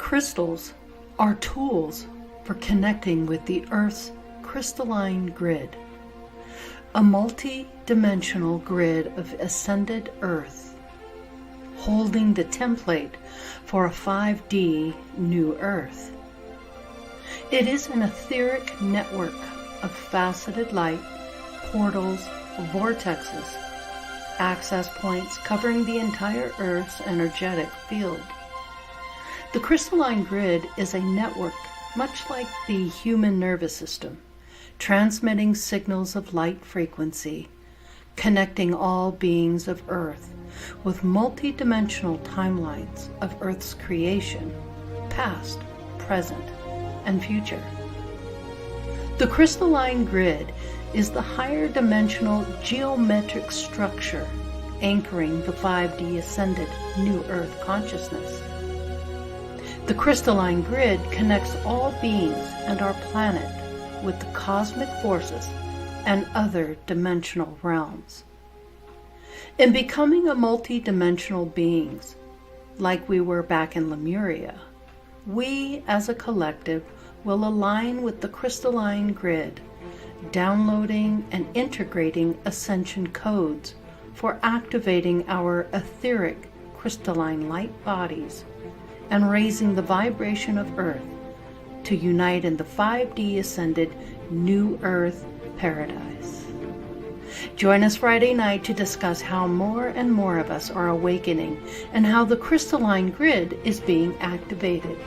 Crystals are tools for connecting with the Earth's crystalline grid, a multi-dimensional grid of ascended Earth, holding the template for a 5D new Earth. It is an etheric network of faceted light, portals, vortexes, access points covering the entire Earth's energetic field. The crystalline grid is a network much like the human nervous system, transmitting signals of light frequency, connecting all beings of Earth with multidimensional timelines of Earth's creation, past, present, and future. The crystalline grid is the higher dimensional geometric structure anchoring the 5D ascended New Earth consciousness. The crystalline grid connects all beings and our planet with the cosmic forces and other dimensional realms. In becoming a multi-dimensional beings, like we were back in Lemuria, we as a collective will align with the crystalline grid, downloading and integrating Ascension codes for activating our etheric crystalline light bodies and raising the vibration of Earth to unite in the 5D ascended New Earth paradise. Join us Friday night to discuss how more and more of us are awakening and how the crystalline grid is being activated.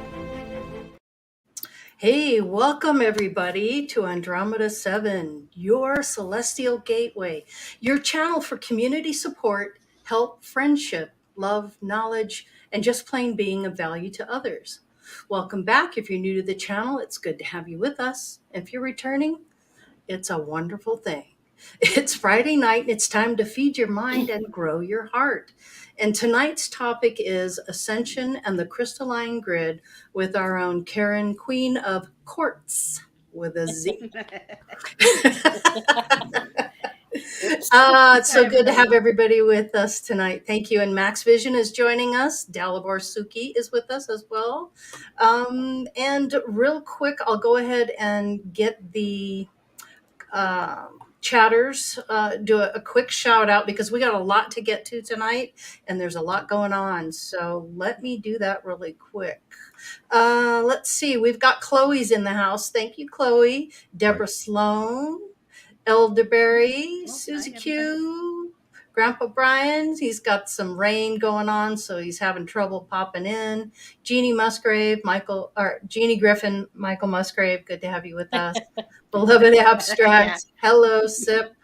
Hey, welcome everybody to Andromeda 7, your celestial gateway, your channel for community support, help, friendship, love, knowledge, and just plain being of value to others. Welcome back. If you're new to the channel, it's good to have you with us. If you're returning, it's a wonderful thing. It's Friday night and it's time to feed your mind and grow your heart. And tonight's topic is Ascension and the Crystalline Grid with our own Karen, Queen of Quartz with a Z. It's so good to have everybody with us tonight. Thank you. And Max Vision is joining us. Dalibor Suki is with us as well. And real quick, I'll go ahead and get the chatters, do a quick shout out because we got a lot to get to tonight and there's a lot going on. So let me do that really quick. Let's see. We've got Chloe's in the house. Thank you, Chloe. Deborah Sloan. Elderberry, Susie Q, Grandpa Brian, he's got some rain going on, so he's having trouble popping in. Jeannie Griffin, Michael Musgrave, good to have you with us. Beloved Abstract, hello, Sip.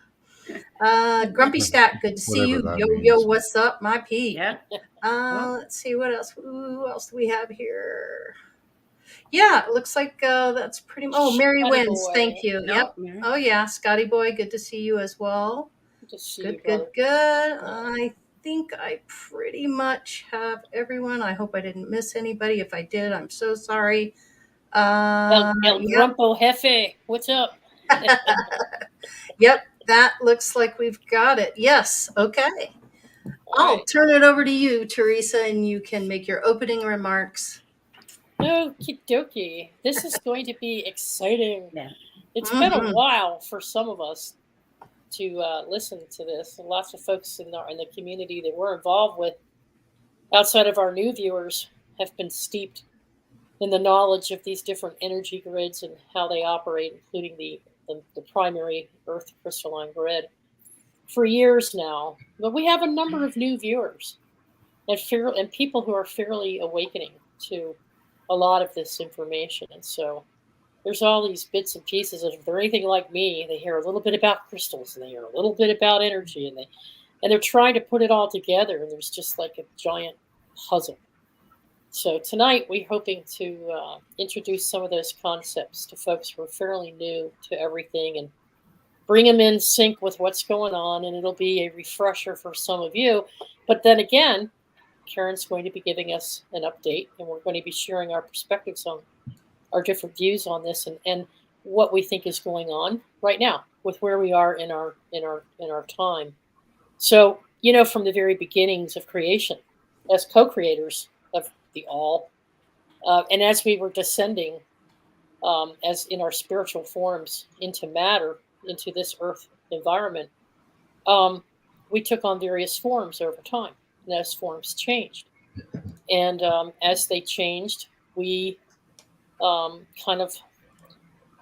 Grumpy Stack, good to see you. Yo, what's up, my Pete? Yeah. Let's see what else. Who else do we have here? Yeah, it looks like that's pretty much. Oh, Mary Scotty Wins, Boy. thank you. No, Yep. Mary. Oh, yeah, Scotty Boy, good to see you as well. Good to see Good, you, good, brother. good. I think I pretty much have everyone. I hope I didn't miss anybody. If I did, I'm so sorry. El Grumpo Jefe, what's up? Yep, that looks like we've got it. Yes, okay. I'll turn it over to you, Teresa, and you can make your opening remarks. Okie dokie. This is going to be exciting. Yeah. It's been a while for some of us to listen to this. And lots of folks in the community that we're involved with, outside of our new viewers, have been steeped in the knowledge of these different energy grids and how they operate, including the primary Earth crystalline grid, for years now. But we have a number of new viewers and people who are fairly awakening to a lot of this information. And so there's all these bits and pieces. And if they're anything like me, they hear a little bit about crystals and they hear a little bit about energy, and they're trying to put it all together. And there's just like a giant puzzle. So tonight we're hoping to introduce some of those concepts to folks who are fairly new to everything and bring them in sync with what's going on. And it'll be a refresher for some of you. But then again, Karen's going to be giving us an update, and we're going to be sharing our perspectives on our different views on this and what we think is going on right now with where we are in our time. So, from the very beginnings of creation, as co-creators of the all, And as we were descending, as in our spiritual forms, into matter, into this earth environment, we took on various forms over time. And those forms changed. And as they changed, we kind of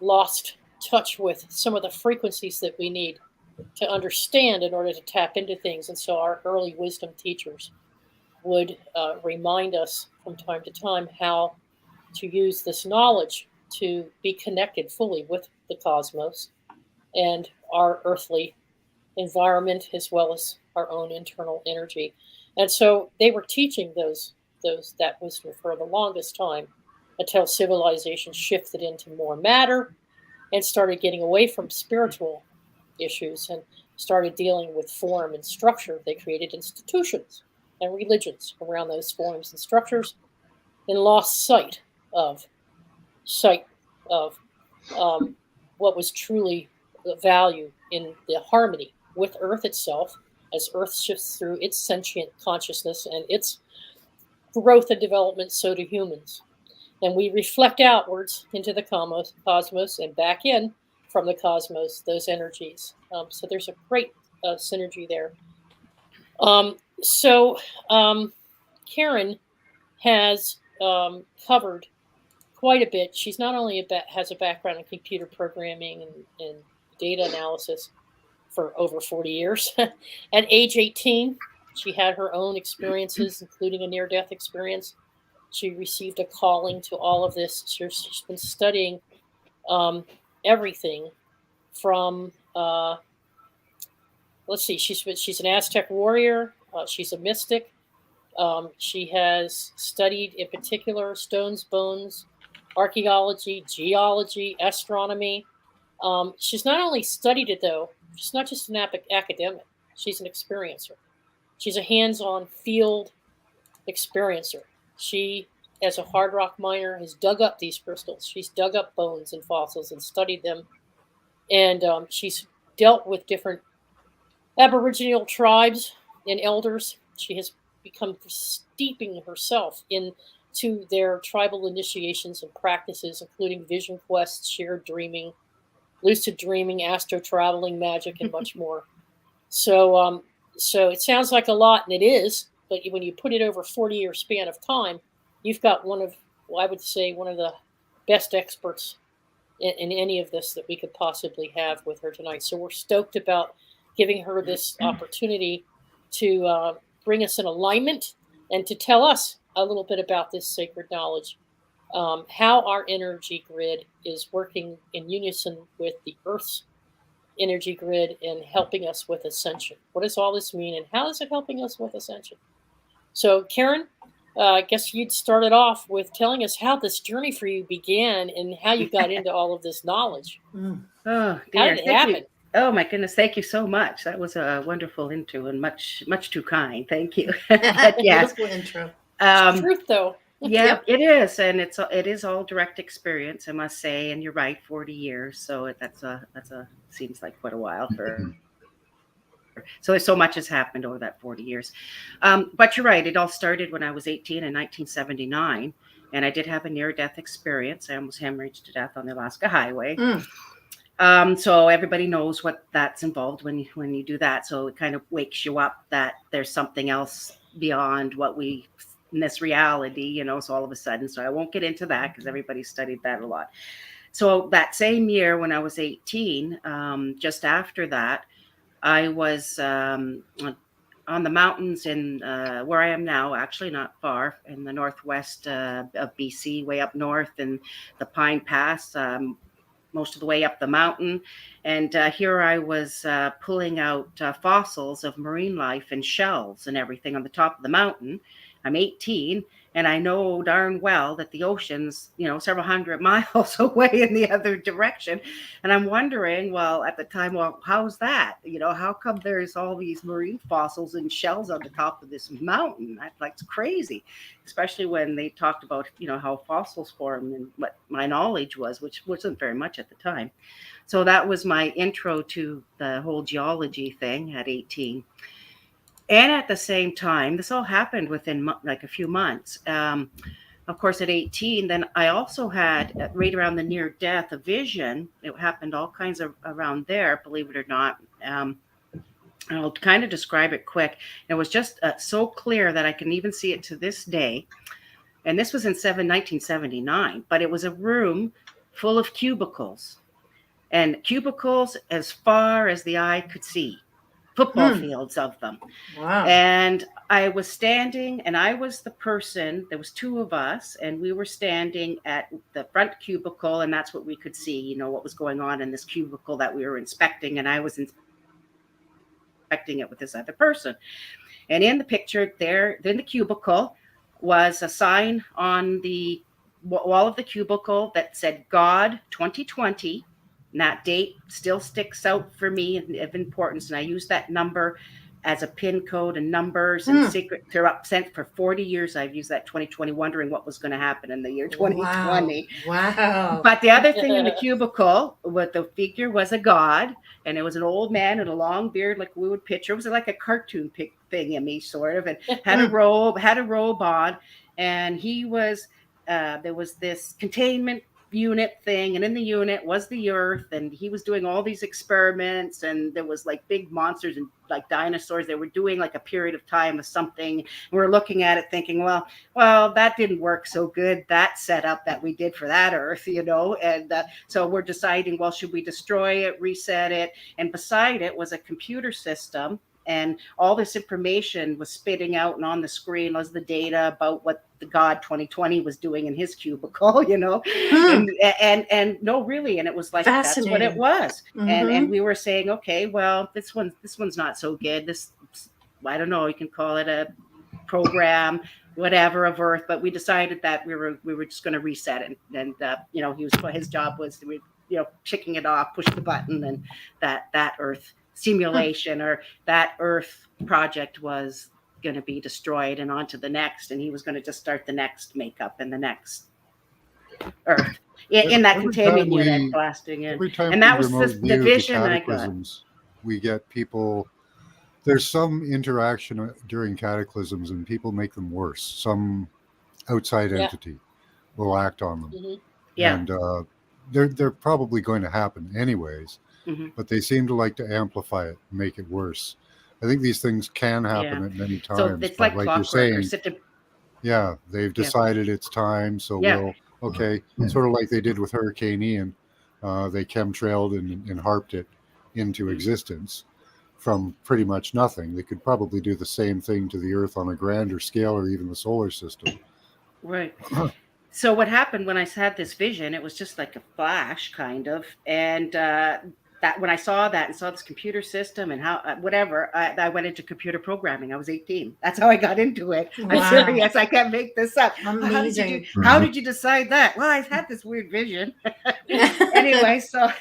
lost touch with some of the frequencies that we need to understand in order to tap into things. And so our early wisdom teachers would remind us from time to time how to use this knowledge to be connected fully with the cosmos and our earthly environment, as well as our own internal energy. And so they were teaching that wisdom for the longest time, until civilization shifted into more matter and started getting away from spiritual issues and started dealing with form and structure. They created institutions and religions around those forms and structures, and lost sight of what was truly the value in the harmony with Earth itself, as Earth shifts through its sentient consciousness and its growth and development, so do humans. And we reflect outwards into the cosmos and back in from the cosmos, those energies. So there's a great synergy there. Karen has covered quite a bit. She's not only has a background in computer programming and data analysis for over 40 years. At age 18, she had her own experiences, including a near-death experience. She received a calling to all of this. She's been studying everything from, let's see, she's an Aztec warrior. She's a mystic. She has studied, in particular, stones, bones, archaeology, geology, astronomy. She's not only studied it, though. She's not just an academic. She's an experiencer. She's a hands-on field experiencer. She, as a hard rock miner, has dug up these crystals. She's dug up bones and fossils and studied them. And she's dealt with different Aboriginal tribes and elders. She has become steeping herself into their tribal initiations and practices, including vision quests, shared dreaming, lucid dreaming, astro traveling, magic, and much more. So it sounds like a lot, and it is. But when you put it over a 40-year span of time, you've got I would say, one of the best experts in any of this that we could possibly have with her tonight. So we're stoked about giving her this opportunity to bring us in alignment and to tell us a little bit about this sacred knowledge, how our energy grid is working in unison with the Earth's energy grid and helping us with ascension. What does all this mean, and how is it helping us with ascension? So, Karen, I guess you'd started off with telling us how this journey for you began and how you got into all of this knowledge. Oh, dear. How did it happen? Oh my goodness, thank you so much. That was a wonderful intro and much too kind. Thank you. Yes. Beautiful intro. Truth, though. Yeah, yep. It is, and it is all direct experience, I must say. And you're right, 40 years. So that's seems like quite a while for. So so much has happened over that 40 years. But you're right. It all started when I was 18 in 1979, and I did have a near-death experience. I almost hemorrhaged to death on the Alaska Highway. So everybody knows what that's involved when you do that. So it kind of wakes you up that there's something else beyond what we in this reality, so all of a sudden. So I won't get into that because everybody studied that a lot. So that same year when I was 18, just after that, I was on the mountains in where I am now, actually not far, in the northwest of BC, way up north in the Pine Pass, most of the way up the mountain. And here I was pulling out fossils of marine life and shells and everything on the top of the mountain. I'm 18, and I know darn well that the ocean's, several hundred miles away in the other direction. And I'm wondering, well, at the time, well, how's that? How come there's all these marine fossils and shells on the top of this mountain? That's crazy, especially when they talked about, how fossils form and what my knowledge was, which wasn't very much at the time. So that was my intro to the whole geology thing at 18. And at the same time, this all happened within like a few months. of course, at 18, then I also had right around the near death a vision. It happened all kinds of around there, believe it or not. I'll kind of describe it quick. It was just so clear that I can even see it to this day. And this was in 1979, but it was a room full of cubicles, and cubicles as far as the eye could see, football fields of them. Wow. And I was standing, and I was the person, there was two of us, and we were standing at the front cubicle, and that's what we could see, you know, what was going on in this cubicle that we were inspecting, and I was inspecting it with this other person. And in the picture there, in the cubicle, was a sign on the wall of the cubicle that said God 2020. And that date still sticks out for me of importance. And I use that number as a pin code and numbers and secret sent for 40 years. I've used that 2020, wondering what was going to happen in the year 2020. Wow. But the other thing in the cubicle, what the figure was a god, and it was an old man with a long beard, like we would picture. It was like a cartoon thing in me, sort of, and had a robe on, and he was there was this containment unit thing, and in the unit was the earth, and he was doing all these experiments, and there was like big monsters and like dinosaurs. They were doing like a period of time of something, and we're looking at it thinking, well that didn't work so good, that setup that we did for that earth, you know. And so we're deciding, well, should we destroy it, reset it? And beside it was a computer system, and all this information was spitting out, and on the screen was the data about what the God 2020 was doing in his cubicle, you know. And no, really, and it was like, that's what it was. And we were saying, okay, well, this one's not so good. This, I don't know, you can call it a program, whatever, of Earth, but we decided that we were just going to reset it. And you know, his job was to, you know, checking it off, push the button, and that Earth simulation or that Earth project was going to be destroyed, and on to the next, and he was going to just start the next makeup and the next Earth in that containment unit blasting in. And that was the vision I got. We get people, there's some interaction during cataclysms, and people make them worse. Some outside entity will act on them. And they're probably going to happen anyways, but they seem to like to amplify it, make it worse. I think these things can happen at many times. So it's like you're saying, they've decided it's time, so we'll, sort of like they did with Hurricane Ian. They chemtrailed and harped it into existence from pretty much nothing. They could probably do the same thing to the Earth on a grander scale, or even the solar system. Right. So what happened when I had this vision, it was just like a flash, kind of. And that when I saw that and saw this computer system and how, I went into computer programming. I was 18. That's how I got into it. Wow. I'm serious. I can't make this up. Amazing. How did you decide that? Well, I've had this weird vision. Anyway, so,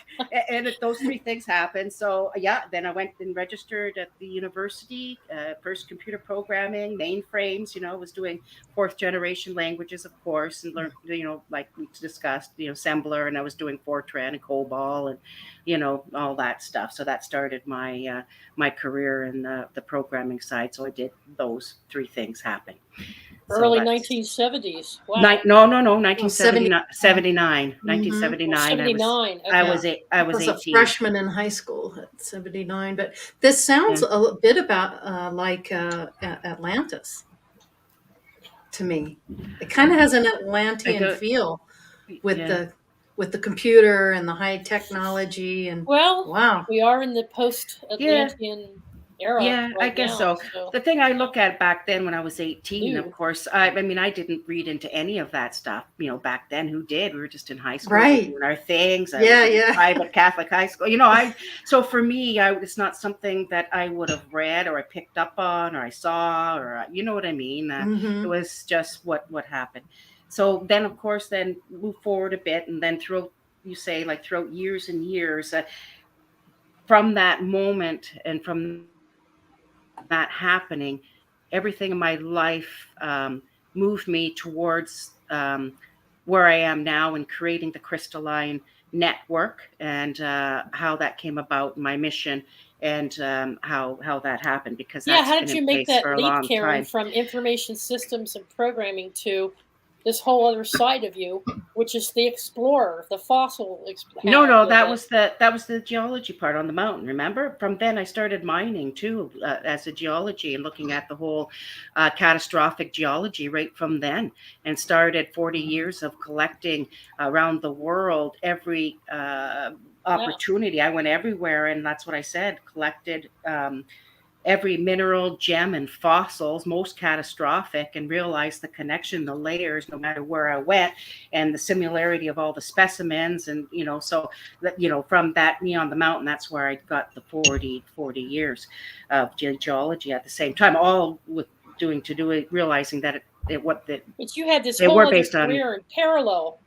and those three things happened. So then I went and registered at the university, first computer programming, mainframes, you know, was doing 4th generation languages, of course, and learned, you know, like we discussed, you know, assembler, and I was doing Fortran and COBOL and, you know, all that stuff. So that started my my career in the programming side. So I did those three things happen. Early 1970s. Wow. 1979. 1979. 79. Okay. I was 18. I was a freshman in high school at 79. But this sounds a bit about like Atlantis to me. It kind of has an Atlantean feel with the computer and the high technology. And wow, we are in the post-Atlantean era. Yeah, right I guess now, so. The thing I look at back then when I was 18, of course, I mean, I didn't read into any of that stuff. You know, back then, who did? We were just in high school doing our things. Private Catholic high school. You know, so for me, it's not something that I would have read or I picked up on or I saw or you know what I mean. It was just what happened. So then, of course, then move forward a bit, and then throughout years and years, from that moment and from that happening, everything in my life moved me towards where I am now and creating the Crystalline network, and how that came about, my mission, and how that happened. Because how did you make that leap, Karen, from information systems and programming to this whole other side of you, which is the explorer, the fossil. No, that was the geology part on the mountain. Remember, from then I started mining too, as a geology, and looking at the whole catastrophic geology right from then, and started 40 years of collecting around the world every opportunity. I went everywhere, and that's what I said. Collected every mineral, gem, and fossils, most catastrophic, and realized the connection, the layers, no matter where I went, and the similarity of all the specimens. And, so that, from that, me on the mountain, that's where I got the 40 years of geology at the same time, all with realizing that but you had this whole other career in parallel.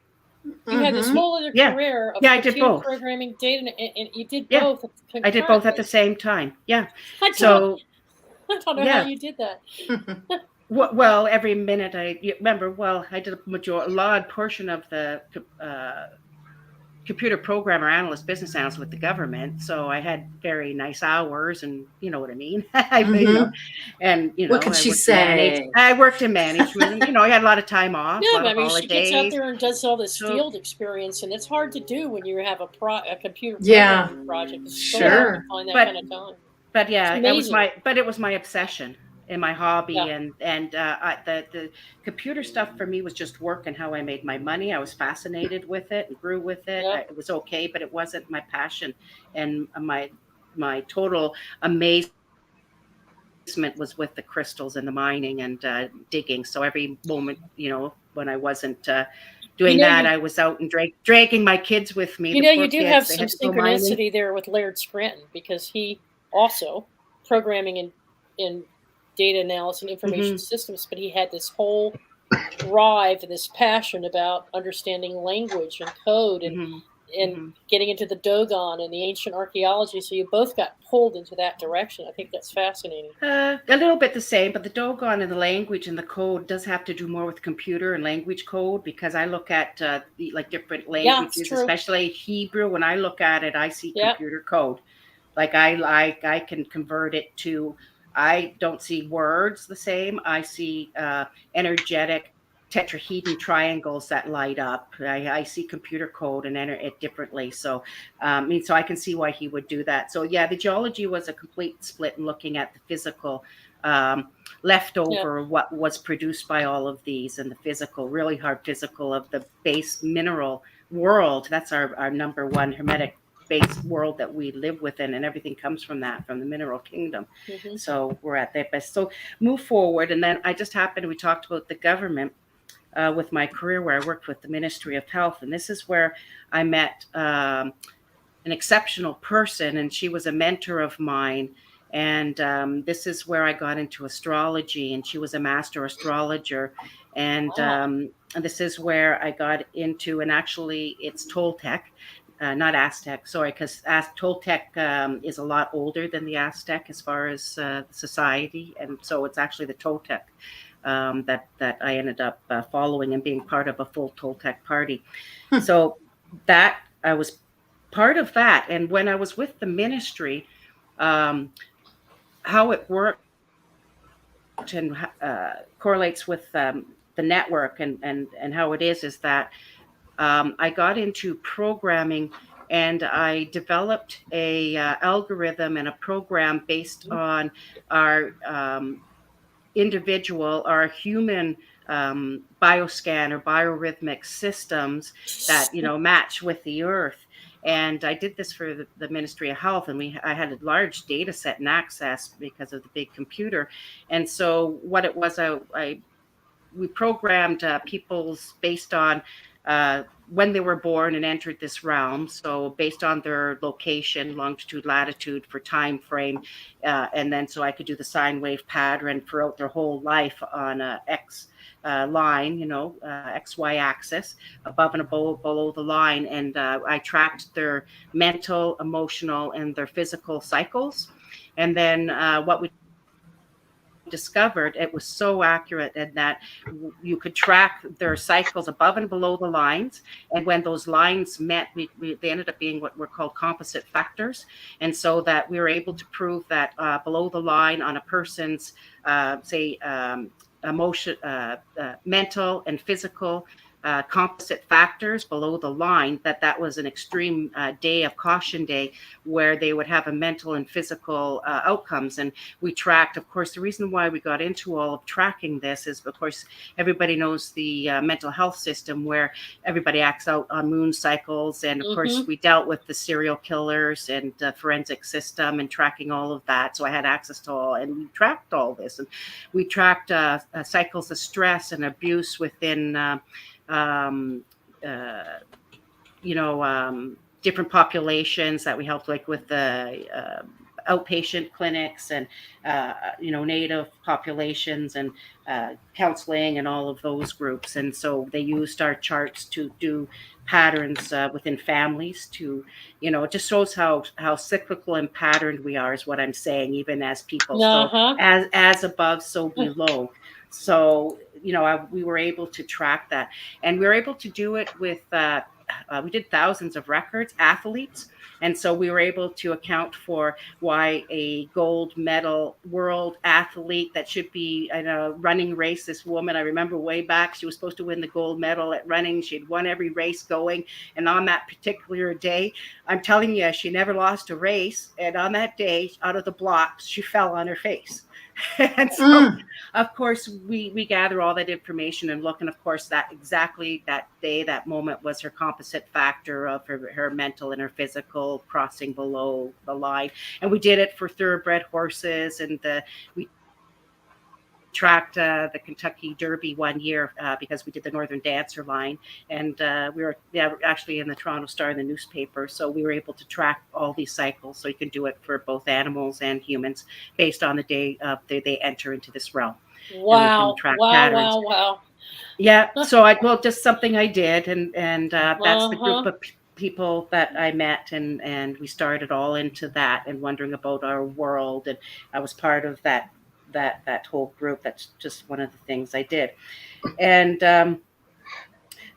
You had this whole other career of I did both. Programming, data, and you did both. I did both at the same time. Yeah. I don't know how you did that. Well, every minute I did a large portion of the computer programmer, analyst, business analyst with the government. So I had very nice hours, and you know what I mean. What could she say? I worked in management. And, I had a lot of time off. Yeah, but I mean, she gets out there and does all this field experience, and it's hard to do when you have a computer programming project. It's sure. To find that kind of time. But yeah, it was my obsession and my hobby, and the computer stuff for me was just work and how I made my money. I was fascinated with it and grew with it. It was okay, but it wasn't my passion, and my total amazement was with the crystals and the mining and digging. So every moment, when I wasn't doing that, I was out and dragging my kids with me. You do have some synchronicity there with Laird Scranton, because he also programming in data analysis and information systems, but he had this whole drive and this passion about understanding language and code and getting into the Dogon and the ancient archaeology. So you both got pulled into that direction. I think that's fascinating. A little bit the same, but the Dogon and the language and the code does have to do more with computer and language code, because I look at different languages, especially Hebrew. When I look at it, I see computer code. Like I can convert it to. I don't see words the same. I see energetic tetrahedron triangles that light up. I see computer code and enter it differently. So, so I can see why he would do that. So yeah, the geology was a complete split in looking at the physical leftover, what was produced by all of these, and the physical, really hard physical of the base mineral world. That's our number one hermetic base world that we live within, and everything comes from that, from the mineral kingdom. So we're at that best. So move forward, and then we talked about the government with my career, where I worked with the Ministry of Health, and this is where I met an exceptional person, and she was a mentor of mine. And this is where I got into astrology, and she was a master astrologer. And this is where I got into, and actually it's Toltec. Not Aztec, sorry, because Toltec is a lot older than the Aztec as far as society, and so it's actually the Toltec that I ended up following and being part of a full Toltec party. So that I was part of that, and when I was with the ministry, how it worked and correlates with the network and how it is that. I got into programming, and I developed a algorithm and a program based on our individual, our human bioscan or biorhythmic systems that match with the earth. And I did this for the Ministry of Health, and I had a large data set and access because of the big computer. And so what it was, we programmed people's based on when they were born and entered this realm. So based on their location, longitude, latitude for time frame. And then so I could do the sine wave pattern throughout their whole life on a X line, XY axis, above and below the line. And I tracked their mental, emotional, and their physical cycles. And then what we discovered, it was so accurate, and that you could track their cycles above and below the lines, and when those lines met, they ended up being what were called composite factors. And so that we were able to prove that below the line on a person's emotion, mental and physical composite factors below the line, that was an extreme day of caution day where they would have a mental and physical outcomes. And we tracked, of course, the reason why we got into all of tracking this is, of course, everybody knows the mental health system where everybody acts out on moon cycles. And of course, we dealt with the serial killers and forensic system and tracking all of that. So I had access to all, and we tracked all this. And we tracked cycles of stress and abuse within different populations that we helped, like with the outpatient clinics and Native populations and counseling and all of those groups. And so they used our charts to do patterns within families to, it just shows how cyclical and patterned we are, is what I'm saying, even as people. So as above, so below. So, we were able to track that, and we were able to do it with, we did thousands of records, athletes. And so we were able to account for why a gold medal world athlete that should be in a running race, this woman, I remember way back, she was supposed to win the gold medal at running. She'd won every race going. And on that particular day, I'm telling you, she never lost a race. And on that day, out of the blocks, she fell on her face. And so, of course, we gather all that information and look, and of course, that exactly that day, that moment was her composite factor of her mental and her physical crossing below the line. And we did it for thoroughbred horses, and we tracked the Kentucky Derby one year because we did the Northern Dancer line, and we were actually in the Toronto Star in the newspaper, so we were able to track all these cycles. So you can do it for both animals and humans based on the day they enter into this realm. Wow! Wow! Yeah. So just something I did, and that's the group of people that I met, and we started all into that and wondering about our world, and I was part of that whole group. That's just one of the things I did. And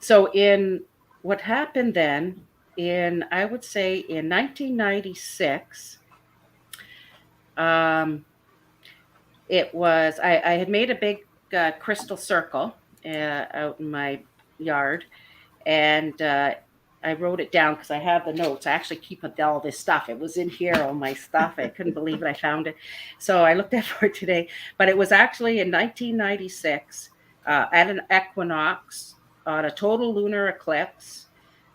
so in what happened then I would say in 1996, it was, I had made a big crystal circle out in my yard, and I wrote it down because I have the notes. I actually keep all this stuff. It was in here, all my stuff. I couldn't believe it. I found it. So I looked at for it today. But it was actually in 1996 at an equinox on a total lunar eclipse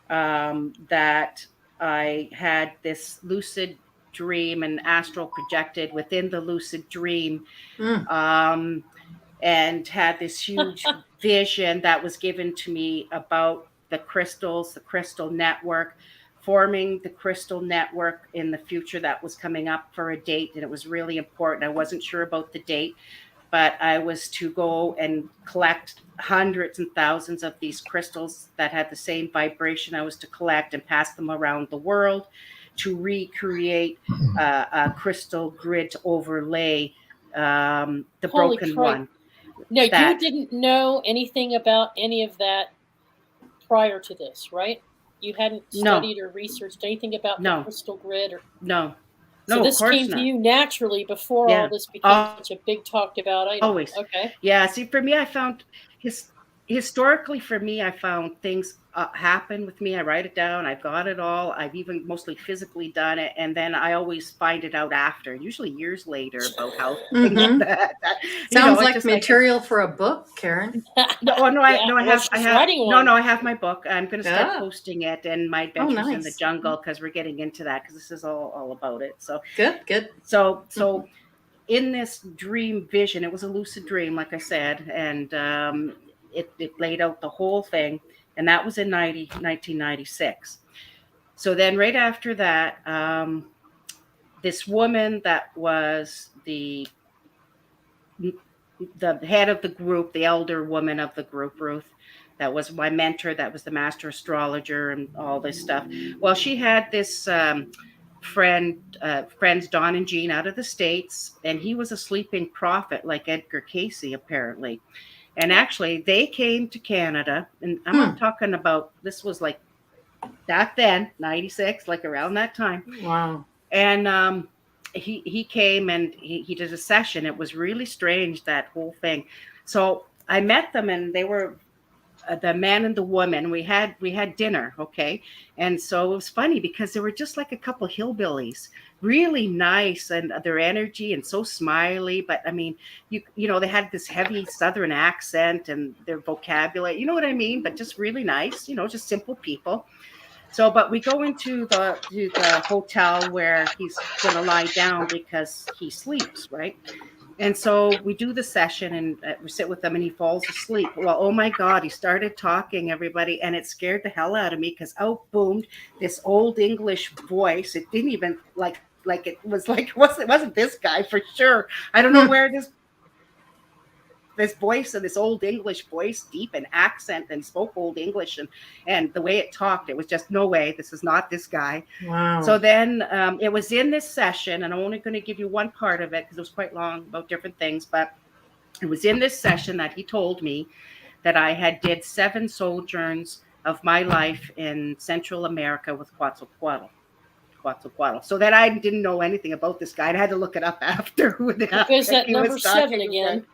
that I had this lucid dream and astral projected within the lucid dream, and had this huge vision that was given to me about the crystals, the crystal network, forming the crystal network in the future that was coming up for a date. And it was really important. I wasn't sure about the date, but I was to go and collect hundreds and thousands of these crystals that had the same vibration. I was to collect and pass them around the world to recreate a crystal grid to overlay the Holy broken crap. one. No, you didn't know anything about any of that prior to this, right? You hadn't studied or researched anything about the crystal grid? No. So this came to you naturally before all this became such a big talked about item. Always. Okay. Yeah. See, for me, I found historically, for me, I found things happen with me. I write it down. I've got it all. I've even mostly physically done it. And then I always find it out after, usually years later, about how things that sounds like material for a book, Karen. I have my book. I'm going to start posting it and my adventures in the jungle, because we're getting into that, because this is all about it. So good. So in this dream vision, it was a lucid dream, like I said, and it laid out the whole thing. And that was in 1996. So then right after that, this woman that was the head of the group, the elder woman of the group, Ruth, that was my mentor, that was the master astrologer and all this stuff. Well, she had this friends Don and Jean out of the States, and he was a sleeping prophet like Edgar Cayce, apparently. And actually, they came to Canada, and I'm not talking about, this was like back then, 96, like around that time. Wow. And he came and he did a session. It was really strange, that whole thing. So I met them, and they were the man and the woman. We had dinner, okay, and so it was funny because they were just like a couple hillbillies, really nice, and their energy, and so smiley. But I mean, you know, they had this heavy Southern accent and their vocabulary, you know what I mean? But just really nice, you know, just simple people. So, but we go into the hotel where he's going to lie down because he sleeps, right? And so we do the session, and we sit with him, and he falls asleep. Well, oh my God, he started talking, everybody, and it scared the hell out of me because out boomed this old English voice. It didn't even it wasn't this guy for sure. I don't know where this voice, and this old English voice, deep and accent, and spoke old English, and the way it talked, it was just, no way, this is not this guy. Wow. So then it was in this session, and I'm only going to give you one part of it because it was quite long about different things, but it was in this session that he told me that I had did 7 sojourns of my life in Central America with Quetzalcoatl. So that I didn't know anything about this guy. I had to look it up after. Because that number 7 again.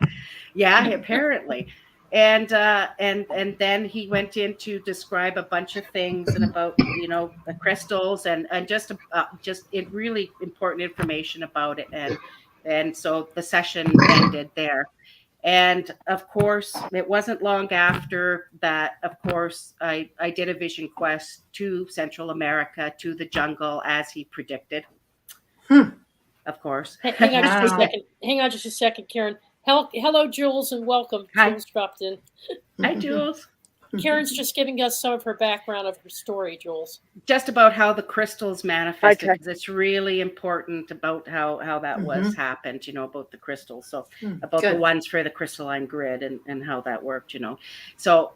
Yeah, apparently. And then he went in to describe a bunch of things and about, you know, the crystals and just really important information about it. And so the session ended there. And of course, it wasn't long after that, of course, I did a vision quest to Central America, to the jungle, as he predicted. Of course. Hang on just a second, Karen. Hello, Jules, and welcome. Hi. Jules dropped in. Hi, Jules. Karen's just giving us some of her background of her story, Jules. Just about how the crystals manifested, because it's really important about how that was happened, you know, about the crystals. So about the ones for the crystalline grid and how that worked, you know. So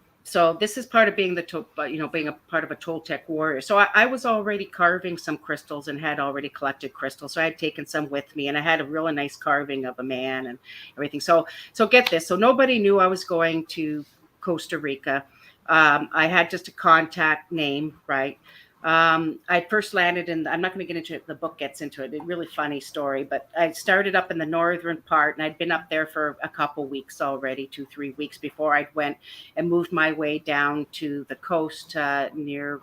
this is part of being being a part of a Toltec warrior. So I was already carving some crystals and had already collected crystals. So I had taken some with me, and I had a really nice carving of a man and everything. So get this. So nobody knew I was going to Costa Rica. I had just a contact name, right? I first landed in, I'm not going to get into it, the book gets into it, a really funny story, but I started up in the northern part, and I'd been up there for a couple weeks already, 2-3 weeks before I went and moved my way down to the coast near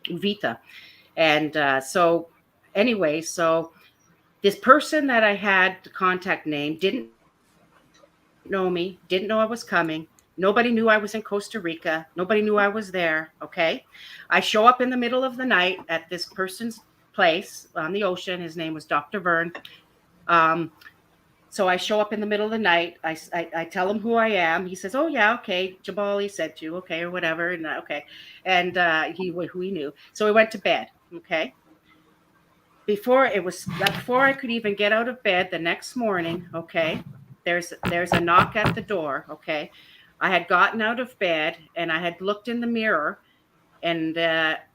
Vita. And so this person that I had the contact name didn't know me, didn't know I was coming. Nobody knew I was in Costa Rica. Nobody knew I was there. Okay. I show up in the middle of the night at this person's place on the ocean. His name was Dr. Vern. So I show up in the middle of the night. I tell him who I am. He says, oh yeah, okay. Jabali said to, okay, or whatever. And okay. And who he knew. So we went to bed. Okay. Before I could even get out of bed the next morning, okay, there's a knock at the door. Okay. I had gotten out of bed and I had looked in the mirror, and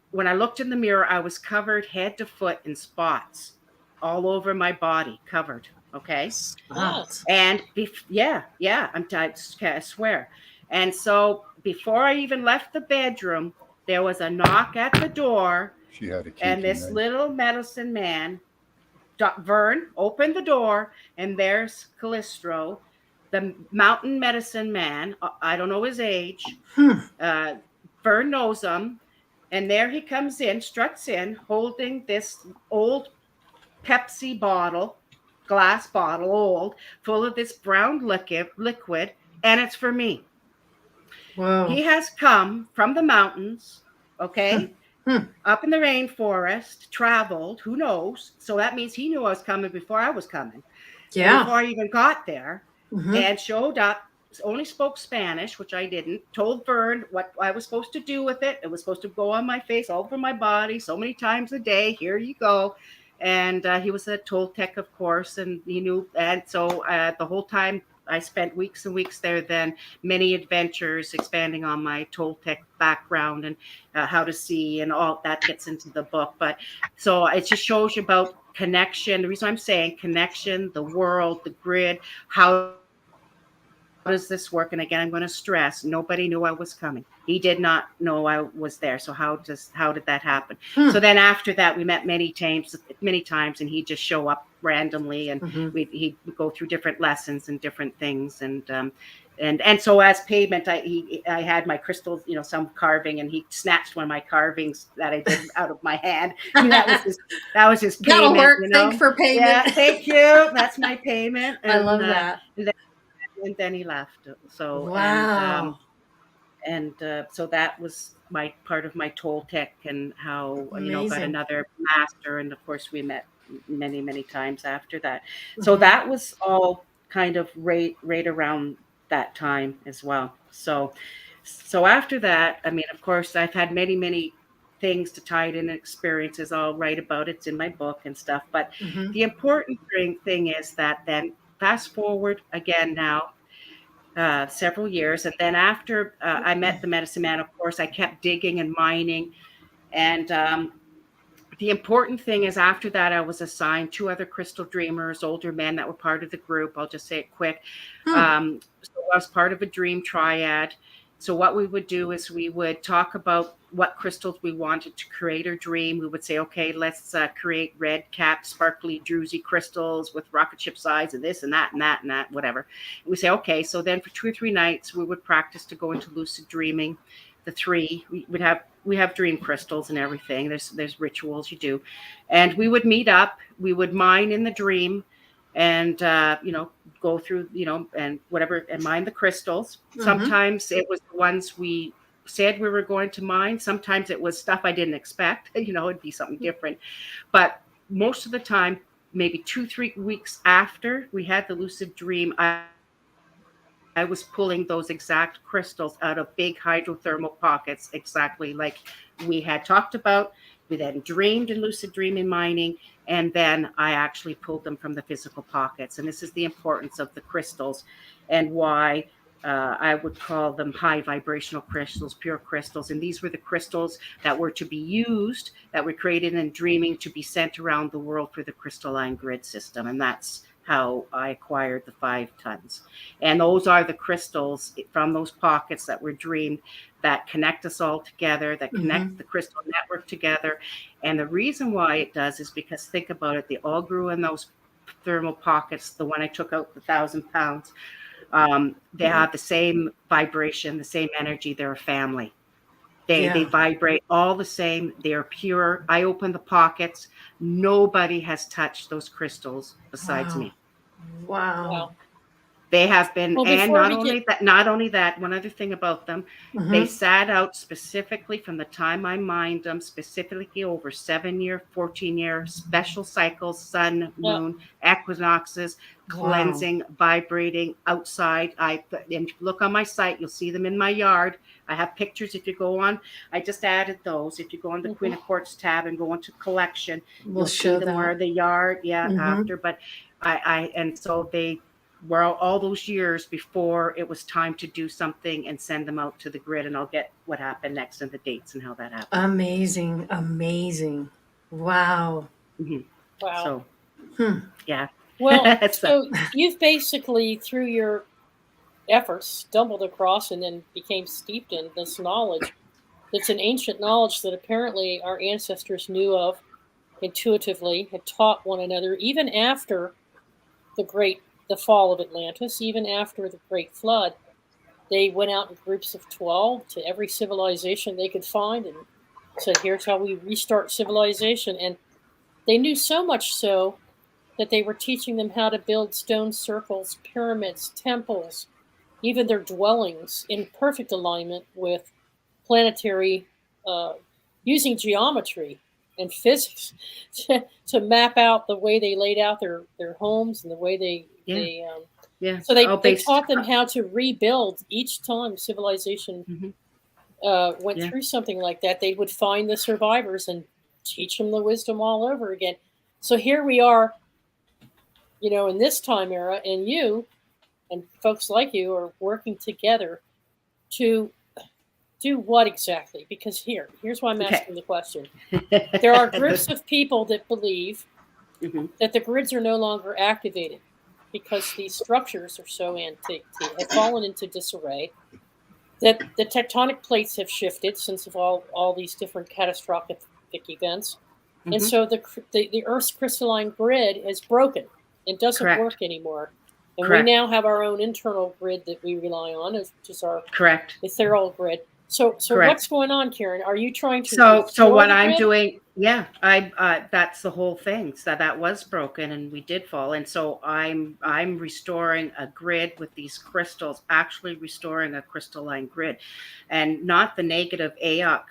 when I looked in the mirror, I was covered head to foot in spots all over my body, covered. Okay. Spots. And I swear. And so before I even left the bedroom, there was a knock at the door. She had a key, and this little medicine man, Vern, opened the door, and there's Calistro, the mountain medicine man. I don't know his age. Vern knows him. And there he comes in, struts in, holding this old Pepsi bottle, glass bottle, old, full of this brown liquid, and it's for me. Wow. He has come from the mountains, okay, up in the rainforest, traveled, who knows? So that means he knew I was coming before I was coming. Yeah. Before I even got there. And showed up, only spoke Spanish, which I didn't, told Vern what I was supposed to do with it. It was supposed to go on my face, all over my body, so many times a day. Here you go. And he was a Toltec, of course, and he knew. And so the whole time I spent weeks and weeks there, then many adventures expanding on my Toltec background and how to see, and all that gets into the book. But so it just shows you about connection. The reason I'm saying connection, the world, the grid, how does this work? And again, I'm going to stress, nobody knew I was coming. He did not know I was there. So how did that happen? So then after that, we met many times, and he'd just show up randomly, and he'd go through different lessons and different things. And so as payment, I had my crystals, some carving, and he snatched one of my carvings that I did out of my hand. And that was his payment. That'll work. Thanks for payment. Yeah, thank you. That's my payment. I love that. And then he left. So wow. So that was my part of my Toltec, and how Amazing. Got another master, and of course we met many times after that. So that was all kind of right around that time as well. So after that, I mean, of course, I've had many things to tie it in, experiences. I'll write about it in my book and stuff. But the important thing is that then fast forward again now, several years, and then after I met the medicine man, of course, I kept digging and mining, and the important thing is after that, I was assigned 2 other crystal dreamers, older men that were part of the group. I'll just say it quick. So I was part of a dream triad. So what we would do is we would talk about what crystals we wanted to create or dream. We would say, okay, let's create red capped, sparkly, druzy crystals with rocket ship size and this and that and that and that, whatever. And we say, okay, so then for 2 or 3 nights, we would practice to go into lucid dreaming. The 3, we have dream crystals and everything. There's rituals you do, and we would meet up. We would mine in the dream, and go through and whatever, and mine the crystals. Sometimes it was the ones we said we were going to mine. Sometimes it was stuff I didn't expect. It'd be something different. But most of the time, maybe 2-3 weeks after we had the lucid dream, I was pulling those exact crystals out of big hydrothermal pockets, exactly like we had talked about. We then dreamed in lucid dreaming mining, and then I actually pulled them from the physical pockets. And this is the importance of the crystals, and why I would call them high vibrational crystals, pure crystals. And these were the crystals that were to be used, that were created in dreaming, to be sent around the world for the crystalline grid system. And that's how I acquired the 5 tons. And those are the crystals from those pockets that were dreamed that connect us all together, that connect the crystal network together. And the reason why it does is because, think about it, they all grew in those thermal pockets. The one I took out, the 1,000 pounds, they have the same vibration, the same energy. They're a family. They vibrate all the same. They are pure. I open the pockets. Nobody has touched those crystals besides me. Wow. They have been, and not only that, one other thing about them, they sat out specifically from the time I mined them, specifically over 7-year, 14-year special cycles, sun, moon, equinoxes, cleansing, vibrating outside. And if you look on my site, you'll see them in my yard. I have pictures. If you go on, I just added those. If you go on the Queen of Quartz tab and go into collection, you'll see them where the yard, after. But and so they were all those years before it was time to do something and send them out to the grid. And I'll get what happened next and the dates and how that happened. Amazing. Wow. Wow. So, yeah. Well, so you've basically, through your efforts, stumbled across and then became steeped in this knowledge. It's an ancient knowledge that apparently our ancestors knew of intuitively, had taught one another, even after the fall of Atlantis, even after the Great Flood. They went out in groups of 12 to every civilization they could find and said, here's how we restart civilization. And they knew so much so that they were teaching them how to build stone circles, pyramids, temples, even their dwellings in perfect alignment with planetary, using geometry and physics to map out the way they laid out their homes and the way they so they taught them how to rebuild each time civilization went through something like that. They would find the survivors and teach them the wisdom all over again. So here we are, in this time era, and you and folks like you are working together to do what exactly? Because here's why I'm asking the question. There are groups of people that believe that the grids are no longer activated because these structures are so antique, have fallen into disarray, that the tectonic plates have shifted since of all these different catastrophic events. And so the Earth's crystalline grid is broken. It doesn't work anymore. And we now have our own internal grid that we rely on, which is our ethereal grid. So what's going on, Karen? Are you trying to so what I'm doing, that's the whole thing. So that was broken and we did fall. And so I'm restoring a grid with these crystals, actually restoring a crystalline grid, and not the negative I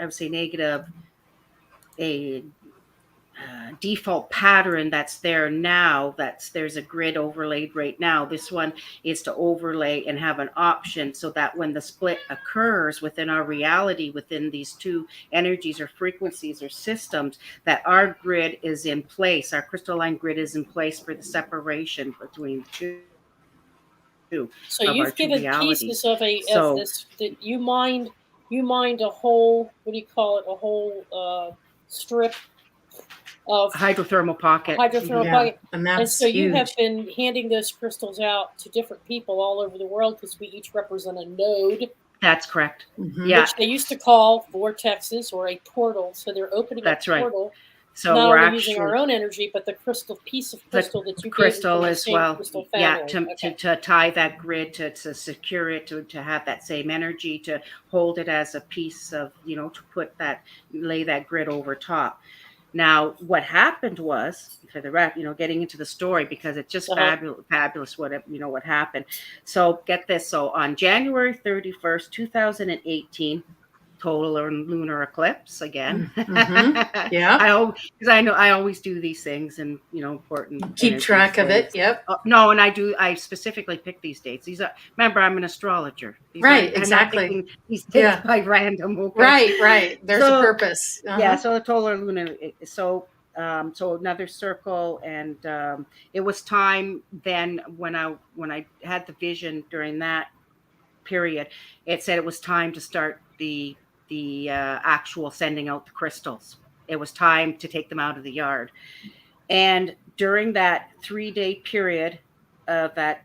would say negative default pattern that's there now. There's a grid overlaid right now. This one is to overlay and have an option so that when the split occurs within our reality, within these two energies or frequencies or systems, that our grid is in place. Our crystalline grid is in place for the separation between the two. So you've given pieces of this that you mined a whole, what do you call it, a whole strip of hydrothermal pocket. And so you have been handing those crystals out to different people all over the world because we each represent a node. That's correct. Which they used to call vortexes or a portal. So they're opening a portal. So not we're only actually using our own energy, but the piece of crystal that you crystal gave as well. Crystal family. To tie that grid, to secure it, to have that same energy, to hold it as a piece of, to lay that grid over top. Now, what happened was, for the rest, getting into the story, because it's just fabulous what happened. So get this. So on January 31st, 2018, total lunar eclipse again. Yeah. Because I always do these things and important. Keep track of it. Yep. No, and I specifically pick these dates. Remember, I'm an astrologer. Exactly. These dates by random. Okay? Right. There's a purpose. Yeah. So the total lunar. So another circle, and it was time then when I had the vision during that period. It said it was time to start the actual sending out the crystals. It was time to take them out of the yard. And during that 3-day period of that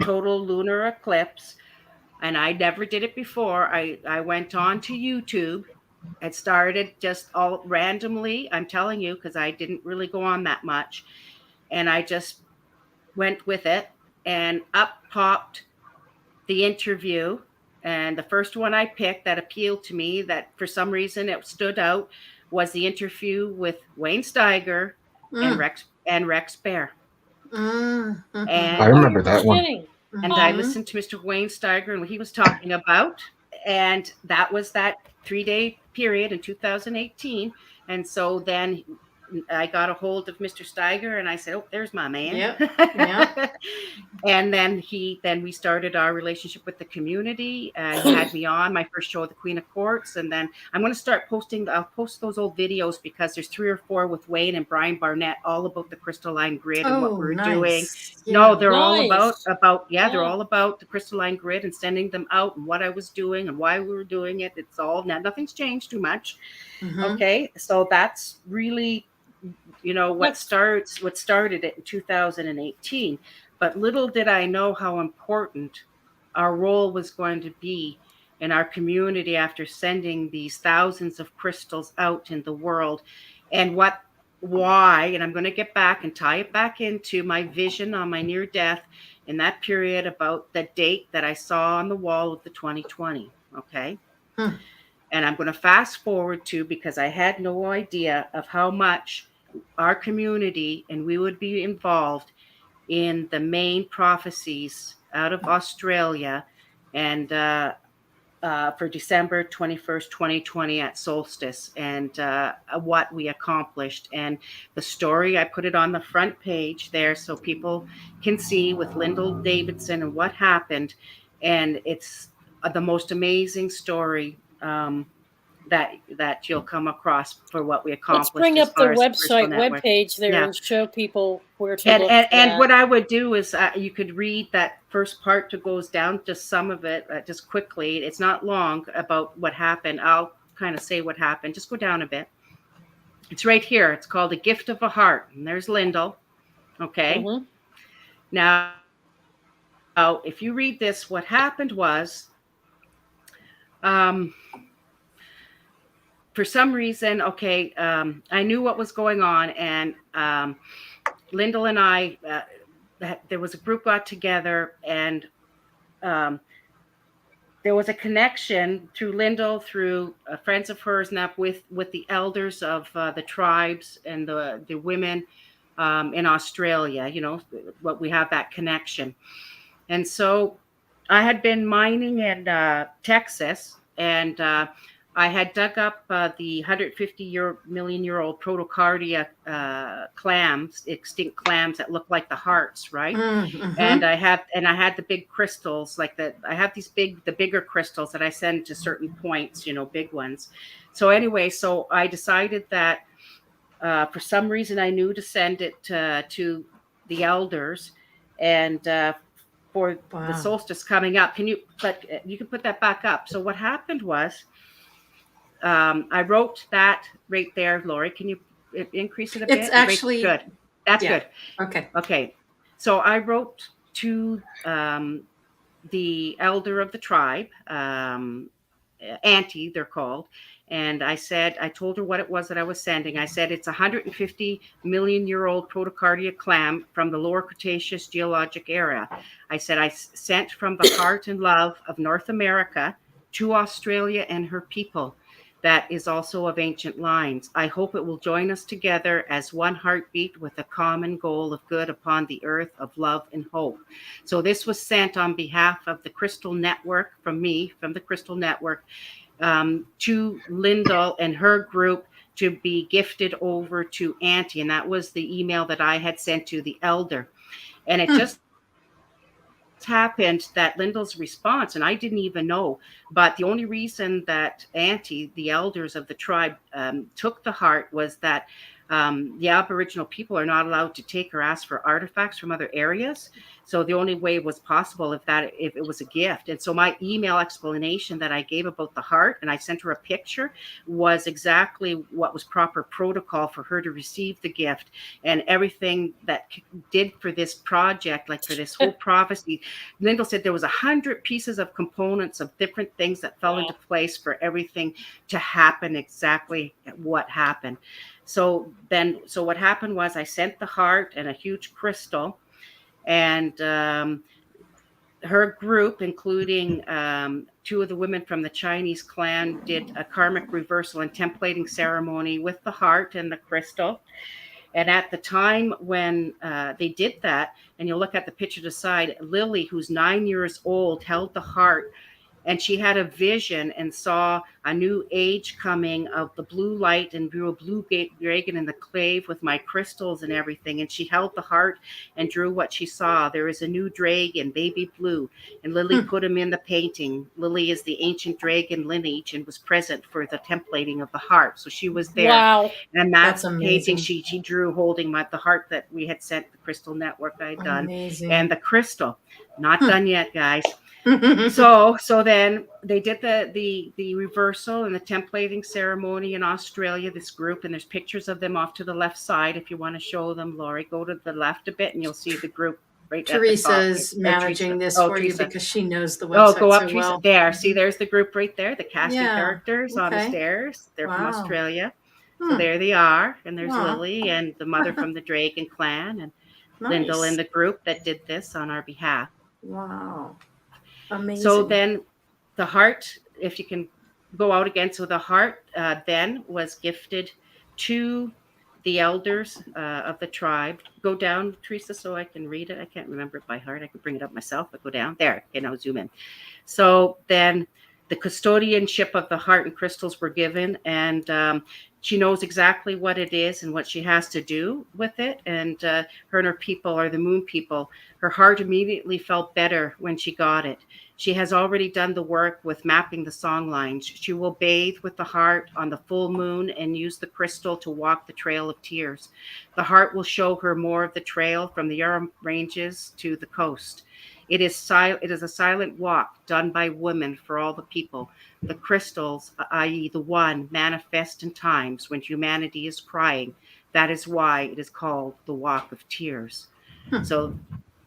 total lunar eclipse, and I never did it before, I went on to YouTube. It started just all randomly, I'm telling you, because I didn't really go on that much. And I just went with it, and up popped the interview. And the first one I picked that appealed to me, that for some reason it stood out, was the interview with Wayne Steiger and Rex Bear. And I remember that one. And I listened to Mr. Wayne Steiger and what he was talking about. And that was that 3-day period in 2018. And so then I got a hold of Mr. Steiger and I said, "Oh, there's my man." Yeah. And then we started our relationship with the community, and he had me on my first show, The Queen of Quartz. And then I'm going to start I'll post those old videos, because there's 3 or 4 with Wayne and Brian Barnett, all about the crystalline grid and what we're doing. Yeah. No, they're all about they're all about the crystalline grid and sending them out and what I was doing and why we were doing it. It's all, now nothing's changed too much. Okay. So that's really, what started it in 2018. But little did I know how important our role was going to be in our community after sending these thousands of crystals out in the world, and why. And I'm going to get back and tie it back into my vision on my near death in that period about the date that I saw on the wall of the 2020. Okay. And I'm going to fast forward to, because I had no idea of how much our community and we would be involved in the main prophecies out of Australia, and for December 21st, 2020 at solstice, and what we accomplished. And the story, I put it on the front page there so people can see, with Lyndall Davidson and what happened. And it's the most amazing story that you'll come across for what we accomplished. Let's bring up the webpage there and show people where to look. And what I would do is you could read that first part that goes down, just some of it, just quickly. It's not long, about what happened. I'll kind of say what happened. Just go down a bit. It's right here. It's called A Gift of a Heart. And there's Lyndall. Okay. Now, if you read this, what happened was, for some reason, I knew what was going on, and Lyndall and I, there was a group got together, and there was a connection through Lyndall, through friends of hers, and that with the elders of the tribes and the women in Australia. You know, what we have that connection, and so I had been mining in Texas, and I had dug up the 150-million-year-old protocardia clams, extinct clams that look like the hearts, right? And I had the big crystals, I have the bigger crystals that I send to certain points, you know, big ones. So anyway, so I decided that for some reason I knew to send it to the elders, and for the solstice coming up. You can put that back up. So what happened was, I wrote that right there, Lori. Can you increase it a bit? It's actually good. That's good. Okay. So I wrote to the elder of the tribe, Auntie, they're called. And I told her what it was that I was sending. I said, it's a 150-million-year-old protocardia clam from the Lower Cretaceous geologic era. I said, I sent from the heart and love of North America to Australia and her people. That is also of ancient lines. I hope it will join us together as one heartbeat with a common goal of good upon the earth of love and hope. So this was sent on behalf of the Crystal Network, from the Crystal Network, to Lyndall and her group, to be gifted over to Auntie. And that was the email that I had sent to the elder. And it just happened that Lyndall's response, and I didn't even know, but the only reason that Auntie, the elders of the tribe, took the heart was that the Aboriginal people are not allowed to take or ask for artifacts from other areas. So the only way it was possible if it was a gift. And so my email explanation that I gave about the heart, and I sent her a picture, was exactly what was proper protocol for her to receive the gift, and everything that did for this project, like for this whole prophecy. Lyndall said there was 100 pieces of components of different things that fell into place for everything to happen exactly what happened. So what happened was, I sent the heart and a huge crystal, and her group, including two of the women from the Chinese clan, did a karmic reversal and templating ceremony with the heart and the crystal. And at the time when they did that, and you'll look at the picture to the side, Lily, who's 9 years old, held the heart, and she had a vision and saw a new age coming of the blue light, and drew a blue dragon in the clave with my crystals and everything. And she held the heart and drew what she saw. There is a new dragon, baby blue. And Lily put him in the painting. Lily is the ancient dragon lineage and was present for the templating of the heart. So she was there. Wow. And that's painting she drew holding the heart that we had sent the Crystal Network I had done. Amazing. And the crystal. Not done yet, guys. So then they did the reversal and the templating ceremony in Australia, this group, and there's pictures of them off to the left side. If you want to show them, Lori, go to the left a bit and you'll see the group right Teresa's at the top. managing this for Teresa. You because she knows the website go up, so Teresa. well. There, see, there's the group right there, the casting characters on the stairs. They're from Australia. So there they are, and there's Lily and the mother from the Dragon clan, and Lyndall and the group that did this on our behalf. Wow. Amazing. So then the heart, if you can go out again. So the heart then was gifted to the elders of the tribe. Go down, Teresa, so I can read it. I can't remember it by heart. I can bring it up myself, but go down. There. Okay, now zoom in. So then the custodianship of the heart and crystals were given, and she knows exactly what it is and what she has to do with it. And her and her people are the moon people. Her heart immediately felt better when she got it. She has already done the work with mapping the song lines. She will bathe with the heart on the full moon and use the crystal to walk the trail of tears. The heart will show her more of the trail from the Yarra Ranges to the coast. It is a silent walk done by women for all the people. The crystals, i.e. the one, manifest in times when humanity is crying. That is why it is called the Walk of Tears. So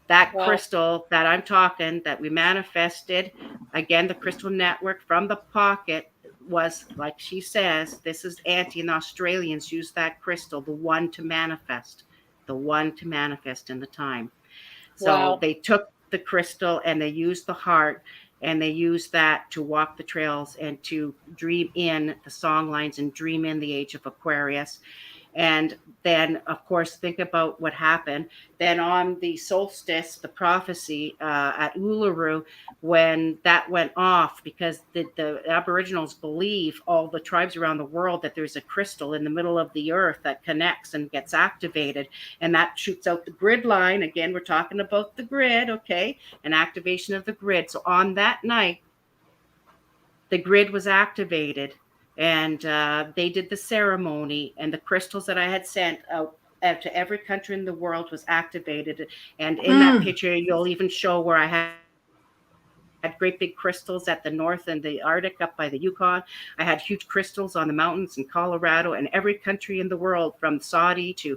that Wow. crystal that I'm talking, that we manifested, again, the crystal network from the pocket was, like she says, this is Auntie and the Australians use that crystal, the one to manifest in the time. So Wow. they took the crystal and they used the heart, and they used that to walk the trails and to dream in the song lines and dream in the age of Aquarius. And then, of course, think about what happened. Then on the solstice, the prophecy at Uluru, when that went off, because the Aboriginals believe, all the tribes around the world, that there's a crystal in the middle of the earth that connects and gets activated. And that shoots out the grid line. Again, we're talking about the grid, okay? An activation of the grid. So on that night, the grid was activated, and they did the ceremony, and the crystals that I had sent out to every country in the world was activated. And in that picture, you'll even show where I had great big crystals at the north and the Arctic up by the Yukon. I had huge crystals on the mountains in Colorado, and every country in the world, from Saudi to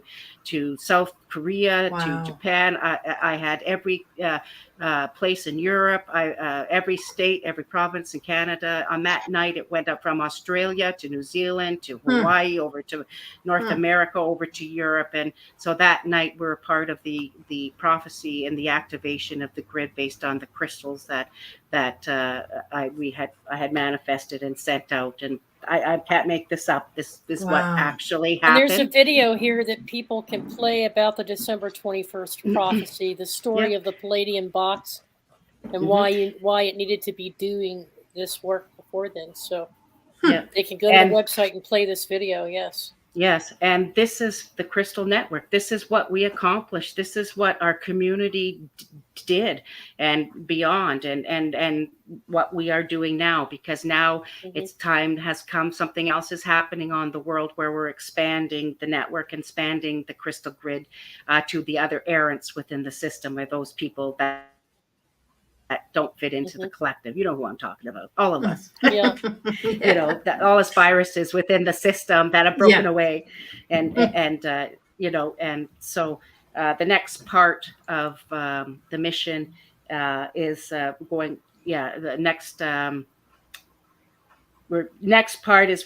South Korea to Japan. I had every place in Europe, every state, every province in Canada. On that night, it went up from Australia to New Zealand to Hawaii, over to North America, over to Europe. And so that night, we're a part of the prophecy and the activation of the grid based on the crystals that I had manifested and sent out. And I can't make this up. This is what actually happened. And there's a video here that people can play about the December 21st prophecy, the story of the Palladium box, and why it needed to be doing this work before then. So they can go to the website and play this video. Yes. Yes, and this is the Crystal Network. This is what we accomplished. This is what our community did and beyond, and what we are doing now, because now it's time has come. Something else is happening on the world where we're expanding the network, expanding the crystal grid to the other errants within the system, or those people that don't fit into the collective. You know who I'm talking about. All of us. Yeah. You know, that all us viruses within the system that have broken away. And you know, and so the next part of the mission is going, the next part is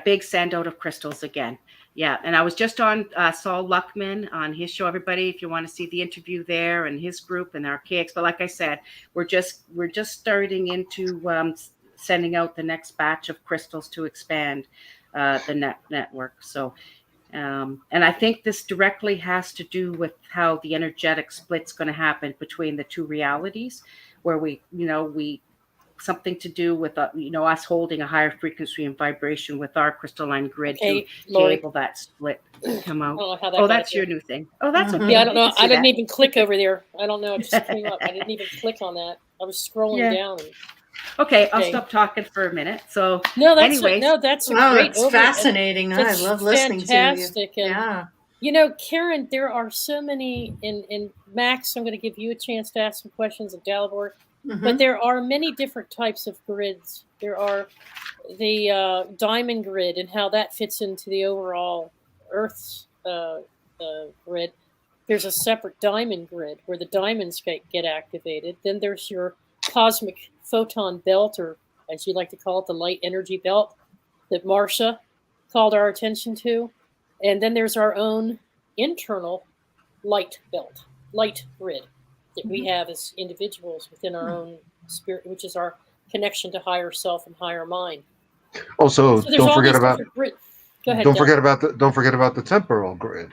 big send out of crystals again. Yeah, and I was just on Saul Luckman on his show. Everybody, if you want to see the interview there, and his group and Archaics. But like I said, we're just starting into sending out the next batch of crystals to expand the network. So, and I think this directly has to do with how the energetic split's going to happen between the two realities, where we something to do with us holding a higher frequency and vibration with our crystalline grid to enable that split to come out. That's your new thing. Oh, that's okay. Yeah, I don't know. I didn't even click over there. I don't know. It just came up. I didn't even click on that. I was scrolling down. Okay, I'll stop talking for a minute. So that's great. It's fascinating. I love listening fantastic. to you. And, you know, Karen, there are so many, and Max, I'm going to give you a chance to ask some questions of Dalibor. But there are many different types of grids. There are the diamond grid and how that fits into the overall Earth's grid. There's a separate diamond grid where the diamonds get activated. Then there's your cosmic photon belt, or as you like to call it, the light energy belt that Marcia called our attention to. And then there's our own internal light belt, light grid, that we have as individuals within our own spirit, which is our connection to higher self and higher mind. Also, so don't forget about the temporal grid.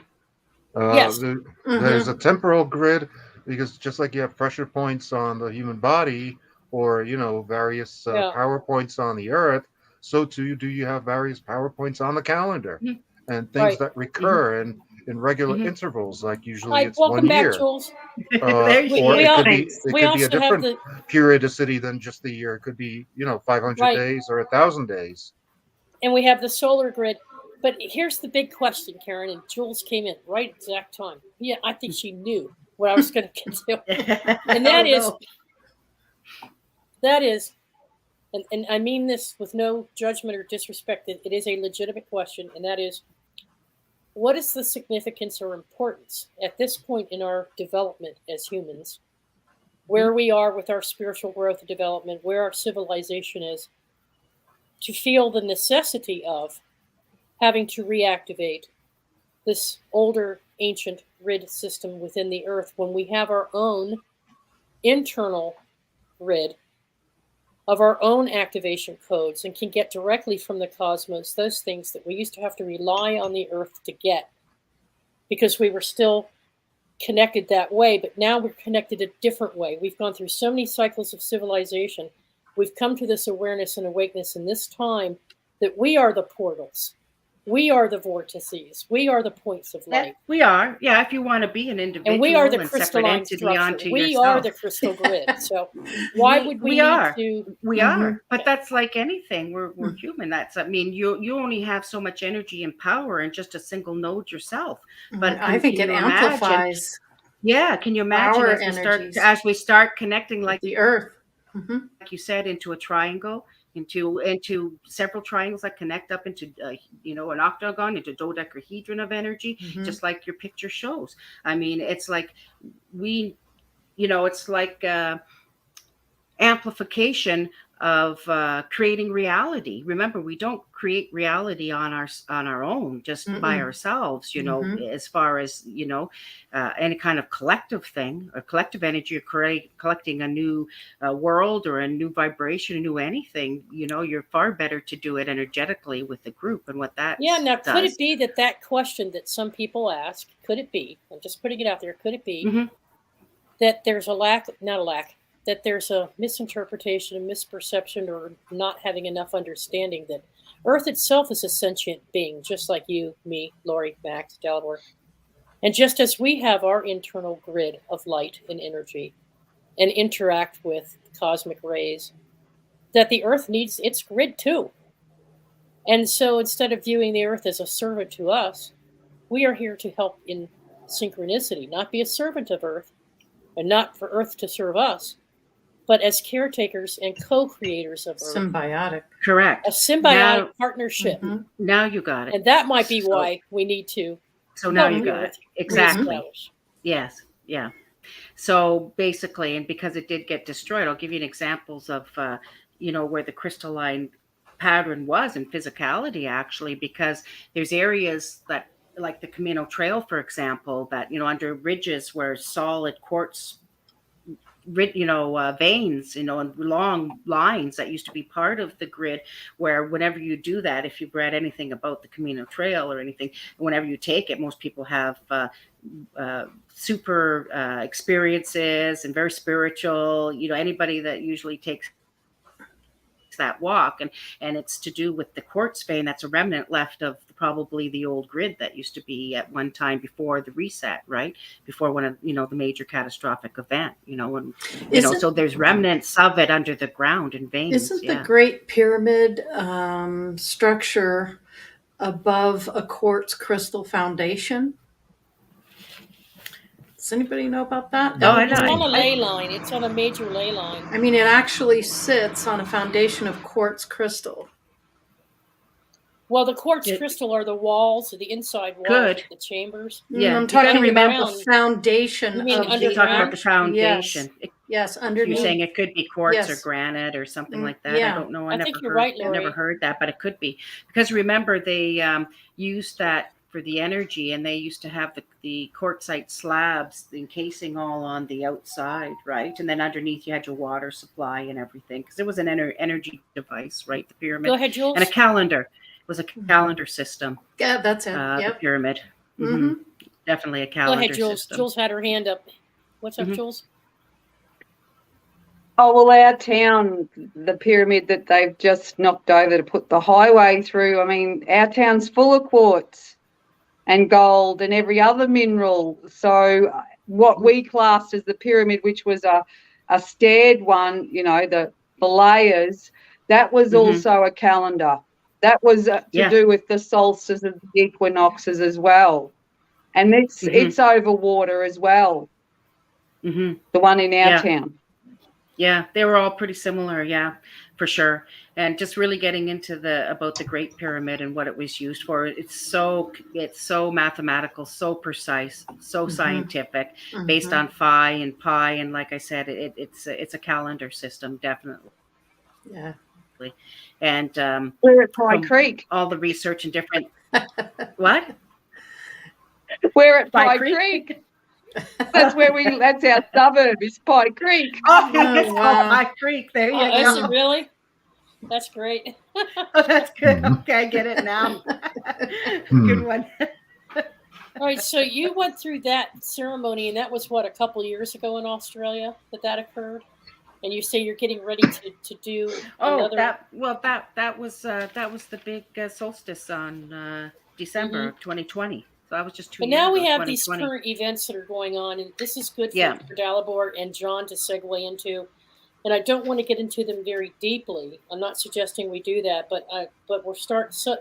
Yes. There's a temporal grid, because just like you have pressure points on the human body, or various power points on the earth, so too do you have various power points on the calendar, and things that recur in regular intervals, like usually it's 1 year. Back, Jules. Or it could be a different periodicity than just the year. It could be 500 days or 1,000 days. And we have the solar grid. But here's the big question, Karen, and Jules came in right exact time. Yeah, I think she knew what I was going to get to. And that is, and I mean this with no judgment or disrespect, it is a legitimate question, and that is, what is the significance or importance at this point in our development as humans, where we are with our spiritual growth and development, where our civilization is, to feel the necessity of having to reactivate this older, ancient grid system within the earth when we have our own internal grid of our own activation codes and can get directly from the cosmos those things that we used to have to rely on the earth to get because we were still connected that way, but now we're connected a different way. We've gone through so many cycles of civilization. We've come to this awareness and awakeness in this time that we are the portals. We are the vortices. We are the points of light. We are. Yeah, if you want to be an individual and we are the and crystalline structure. We yourself. are the crystal grid. So why would we need to? We are. But that's like anything. We're human. I mean, you only have so much energy and power in just a single node yourself. But I think it amplifies. Yeah. Can you imagine as we start connecting like the earth? Like you said, into a triangle, into several triangles that connect up into an octagon, into dodecahedron of energy, just like your picture shows. I mean, it's like it's like amplification of creating reality. Remember, we don't create reality on our own, just by ourselves, as far as any kind of collective thing or collective energy, or collecting a new world or a new vibration, a new anything. You're far better to do it energetically with the group and what that now does. Could it be that question that some people ask, could it be, I'm just putting it out there, could it be that there's that there's a misinterpretation, a misperception, or not having enough understanding that Earth itself is a sentient being, just like you, me, Lori, Max, Delaware. And just as we have our internal grid of light and energy and interact with cosmic rays, that the Earth needs its grid too. And so instead of viewing the Earth as a servant to us, we are here to help in synchronicity, not be a servant of Earth, and not for Earth to serve us, but as caretakers and co-creators of Earth. Symbiotic. Correct. A symbiotic partnership. Now you got it. And that might be why we need to. So now you got it. Exactly. Yes. Yeah. So basically, and because it did get destroyed, I'll give you examples of, where the crystalline pattern was in physicality, actually, because there's areas that, like the Camino Trail, for example, that, under ridges where solid quartz veins, and long lines that used to be part of the grid, where whenever you do that, if you've read anything about the Camino Trail or anything, whenever you take it, most people have super experiences and very spiritual, anybody that usually takes that walk, and it's to do with the quartz vein that's a remnant left of probably the old grid that used to be at one time before the reset, right before one of the major catastrophic event, so there's remnants of it under the ground in veins. Isn't the Great Pyramid structure above a quartz crystal foundation? Does anybody know about that? No, it's on a ley line. It's on a major ley line. I mean, it actually sits on a foundation of quartz crystal. Well, the quartz crystal are the walls, the inside walls of the chambers. Yeah, I'm talking about the foundation. You mean talking about the foundation? Yes, underneath. You're saying it could be quartz or granite or something like that. I don't know. I think you're right, Lori. I never heard that, but it could be, because remember they used that for the energy, and they used to have the quartzite slabs encasing all on the outside, right? And then underneath you had your water supply and everything, because it was an energy device, right? The pyramid. Go ahead, Jules. And a calendar. It was a calendar system. Yeah, that's it. The pyramid. Definitely a calendar Go ahead, Jules. system. Jules had her hand up. What's up, Jules? Oh, well, our town, the pyramid that they've just knocked over to put the highway through, I mean, our town's full of quartz and gold and every other mineral. So what we classed as the pyramid, which was a staired one, the layers, that was also a calendar. That was to do with the solstices and the equinoxes as well. And it's over water as well, the one in our town. Yeah, they were all pretty similar. Yeah, for sure. And just really getting into about the Great Pyramid and what it was used for. It's so mathematical, so precise, so scientific, based on phi and pi. And like I said, it's a calendar system, definitely. Yeah. And we're at Pie Creek. All the research and different what? We're at Pie Creek. That's our suburb is Pie Creek. Oh, it's called Pie Creek. There you go. Is it really? That's great. Oh, that's good. Okay, I get it now. Good one. All right, so you went through that ceremony, and that was what, a couple of years ago in Australia that occurred, and you say you're getting ready to do another. That was the big solstice on December of 2020. So that was just 2 But years now ago, we have 2020. these current events that are going on, and this is good for Dalibor and John to segue into. And I don't want to get into them very deeply. I'm not suggesting we do that, but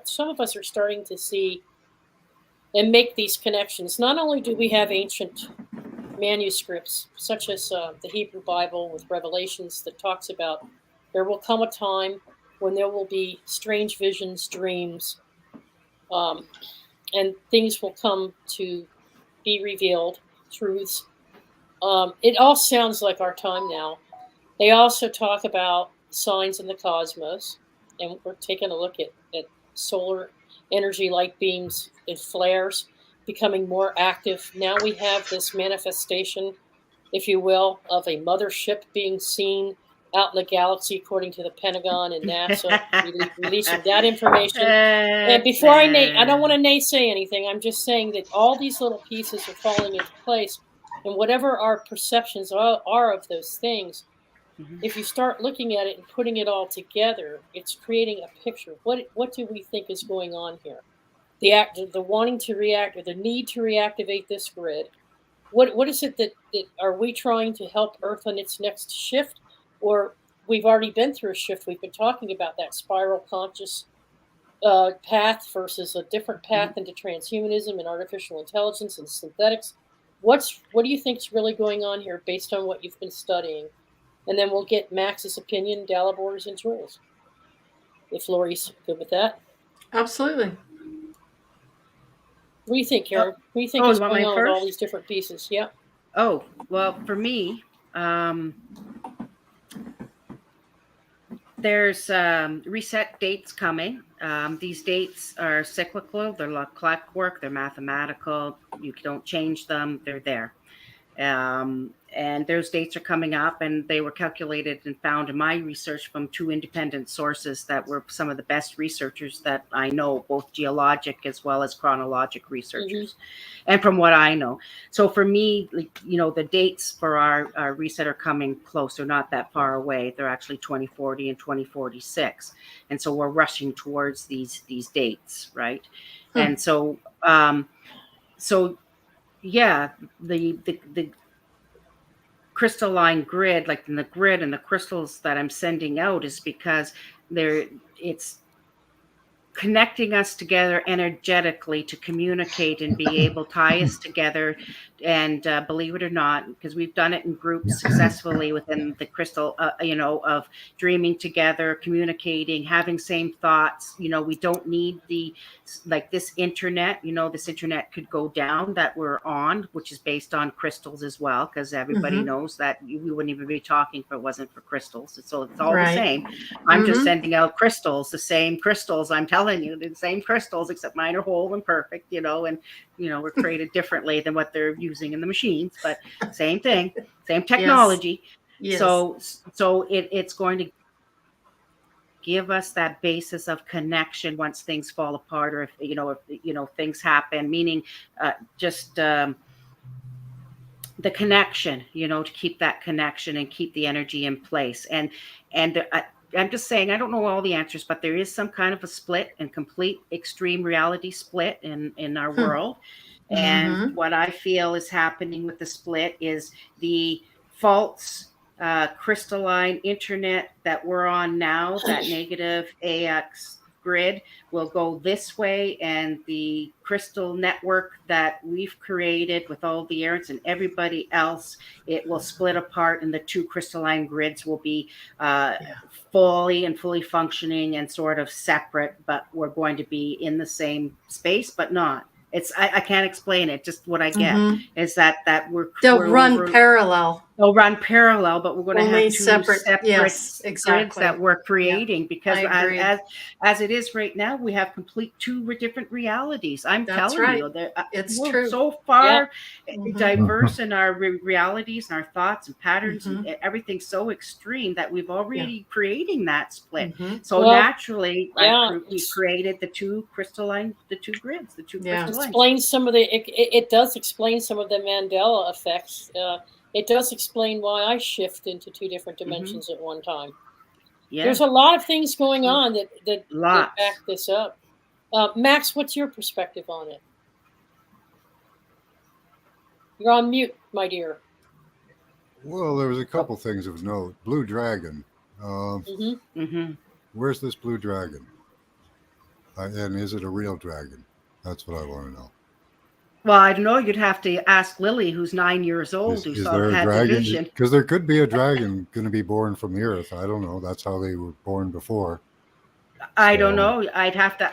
some of us are starting to see and make these connections. Not only do we have ancient manuscripts, such as the Hebrew Bible with Revelations that talks about there will come a time when there will be strange visions, dreams, and things will come to be revealed, truths. It all sounds like our time now. They also talk about signs in the cosmos, and we're taking a look at solar energy, light beams and flares becoming more active. Now we have this manifestation, if you will, of a mothership being seen out in the galaxy, according to the Pentagon and NASA releasing that information. And before I don't want to naysay anything. I'm just saying that all these little pieces are falling into place, and whatever our perceptions are of those things, if you start looking at it and putting it all together, it's creating a picture. What do we think is going on here? The wanting to react, or the need to reactivate this grid. What is it that are we trying to help Earth on its next shift, or we've already been through a shift? We've been talking about that spiral conscious path versus a different path into transhumanism and artificial intelligence and synthetics. What do you think is really going on here, based on what you've been studying? And then we'll get Max's opinion, Dalibor's, and Jules. If Lori's good with that. Absolutely. What do you think, Karen? What do you think is going on with all these different pieces? Yeah. Oh, well, for me, there's reset dates coming. These dates are cyclical. They're like clockwork. They're mathematical. You don't change them. They're there. And those dates are coming up, and they were calculated and found in my research from 2 independent sources that were some of the best researchers that I know, both geologic as well as chronologic researchers, and from what I know. So for me, the dates for our reset are coming close. They're not that far away. They're actually 2040 and 2046. And so we're rushing towards these dates, right? And so, yeah, the crystalline grid, like in the grid and the crystals that I'm sending out, is because it's connecting us together energetically to communicate and be able to tie us together. And believe it or not, because we've done it in groups successfully within the crystal, of dreaming together, communicating, having same thoughts. We don't need this internet. This internet could go down that we're on, which is based on crystals as well, because everybody knows that we wouldn't even be talking if it wasn't for crystals. So it's all the same. I'm just sending out crystals, the same crystals. I'm telling you, the same crystals, except mine are whole and perfect, and we're created differently than what they're using in the machines, but same thing, same technology. Yes. So it's going to give us that basis of connection once things fall apart, or if things happen, meaning the connection, to keep that connection and keep the energy in place. And I'm just saying, I don't know all the answers, but there is some kind of a split and complete extreme reality split in our world. And what I feel is happening with the split is the false crystalline internet that we're on now, that negative AX grid will go this way, and the crystal network that we've created with all the errands and everybody else, it will split apart, and the two crystalline grids will be fully functioning and sort of separate, but we're going to be in the same space, but not. I can't explain it. Just what I get is that they'll run parallel. They'll run parallel, but we're going to have two separate yes, grids that we're creating, because as it is right now, we have complete two different realities. I'm telling you, it's we're true. so far diverse in our realities and our thoughts and patterns, and everything's so extreme that we've already creating that split. So naturally, we created the two grids, the two crystalline. Explains some of it does explain some of the Mandela effects. It does explain why I shift into two different dimensions at one time. Yeah. There's a lot of things going on that back this up. Max, what's your perspective on it? You're on mute, my dear. Well, there was a couple things of note. Blue Dragon. Where's this blue dragon? And is it a real dragon? That's what I want to know. Well, I don't know. You'd have to ask Lily, who's 9 years old, is there a dragon? Because there could be a dragon going to be born from the earth. I don't know. That's how they were born before. I don't know. I'd have to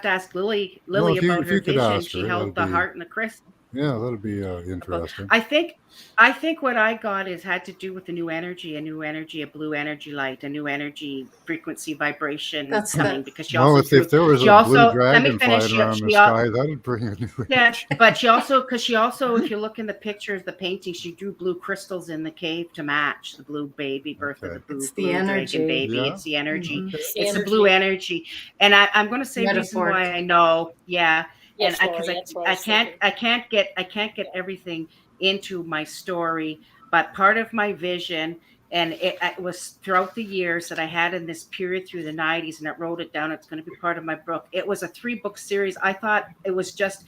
ask Lily about her vision. She held the heart and the crystal. Yeah, that'd be interesting. I think what I got had to do with the new energy, a blue energy light, a new energy frequency vibration coming. Because she also if there was a blue dragon flying around the sky, that'd bring a new energy. Yeah, but she also, if you look in the pictures, the painting, she drew blue crystals in the cave to match the blue baby birth of the blue, dragon baby. Yeah. It's the energy. It's the blue energy, and I'm going to say the reason why I know. Yeah. And because I can't get everything into my story, but part of my vision, and it was throughout the years that I had in this period through the 90s, and I wrote it down. It's going to be part of my book. It was a 3-book series. I thought it was just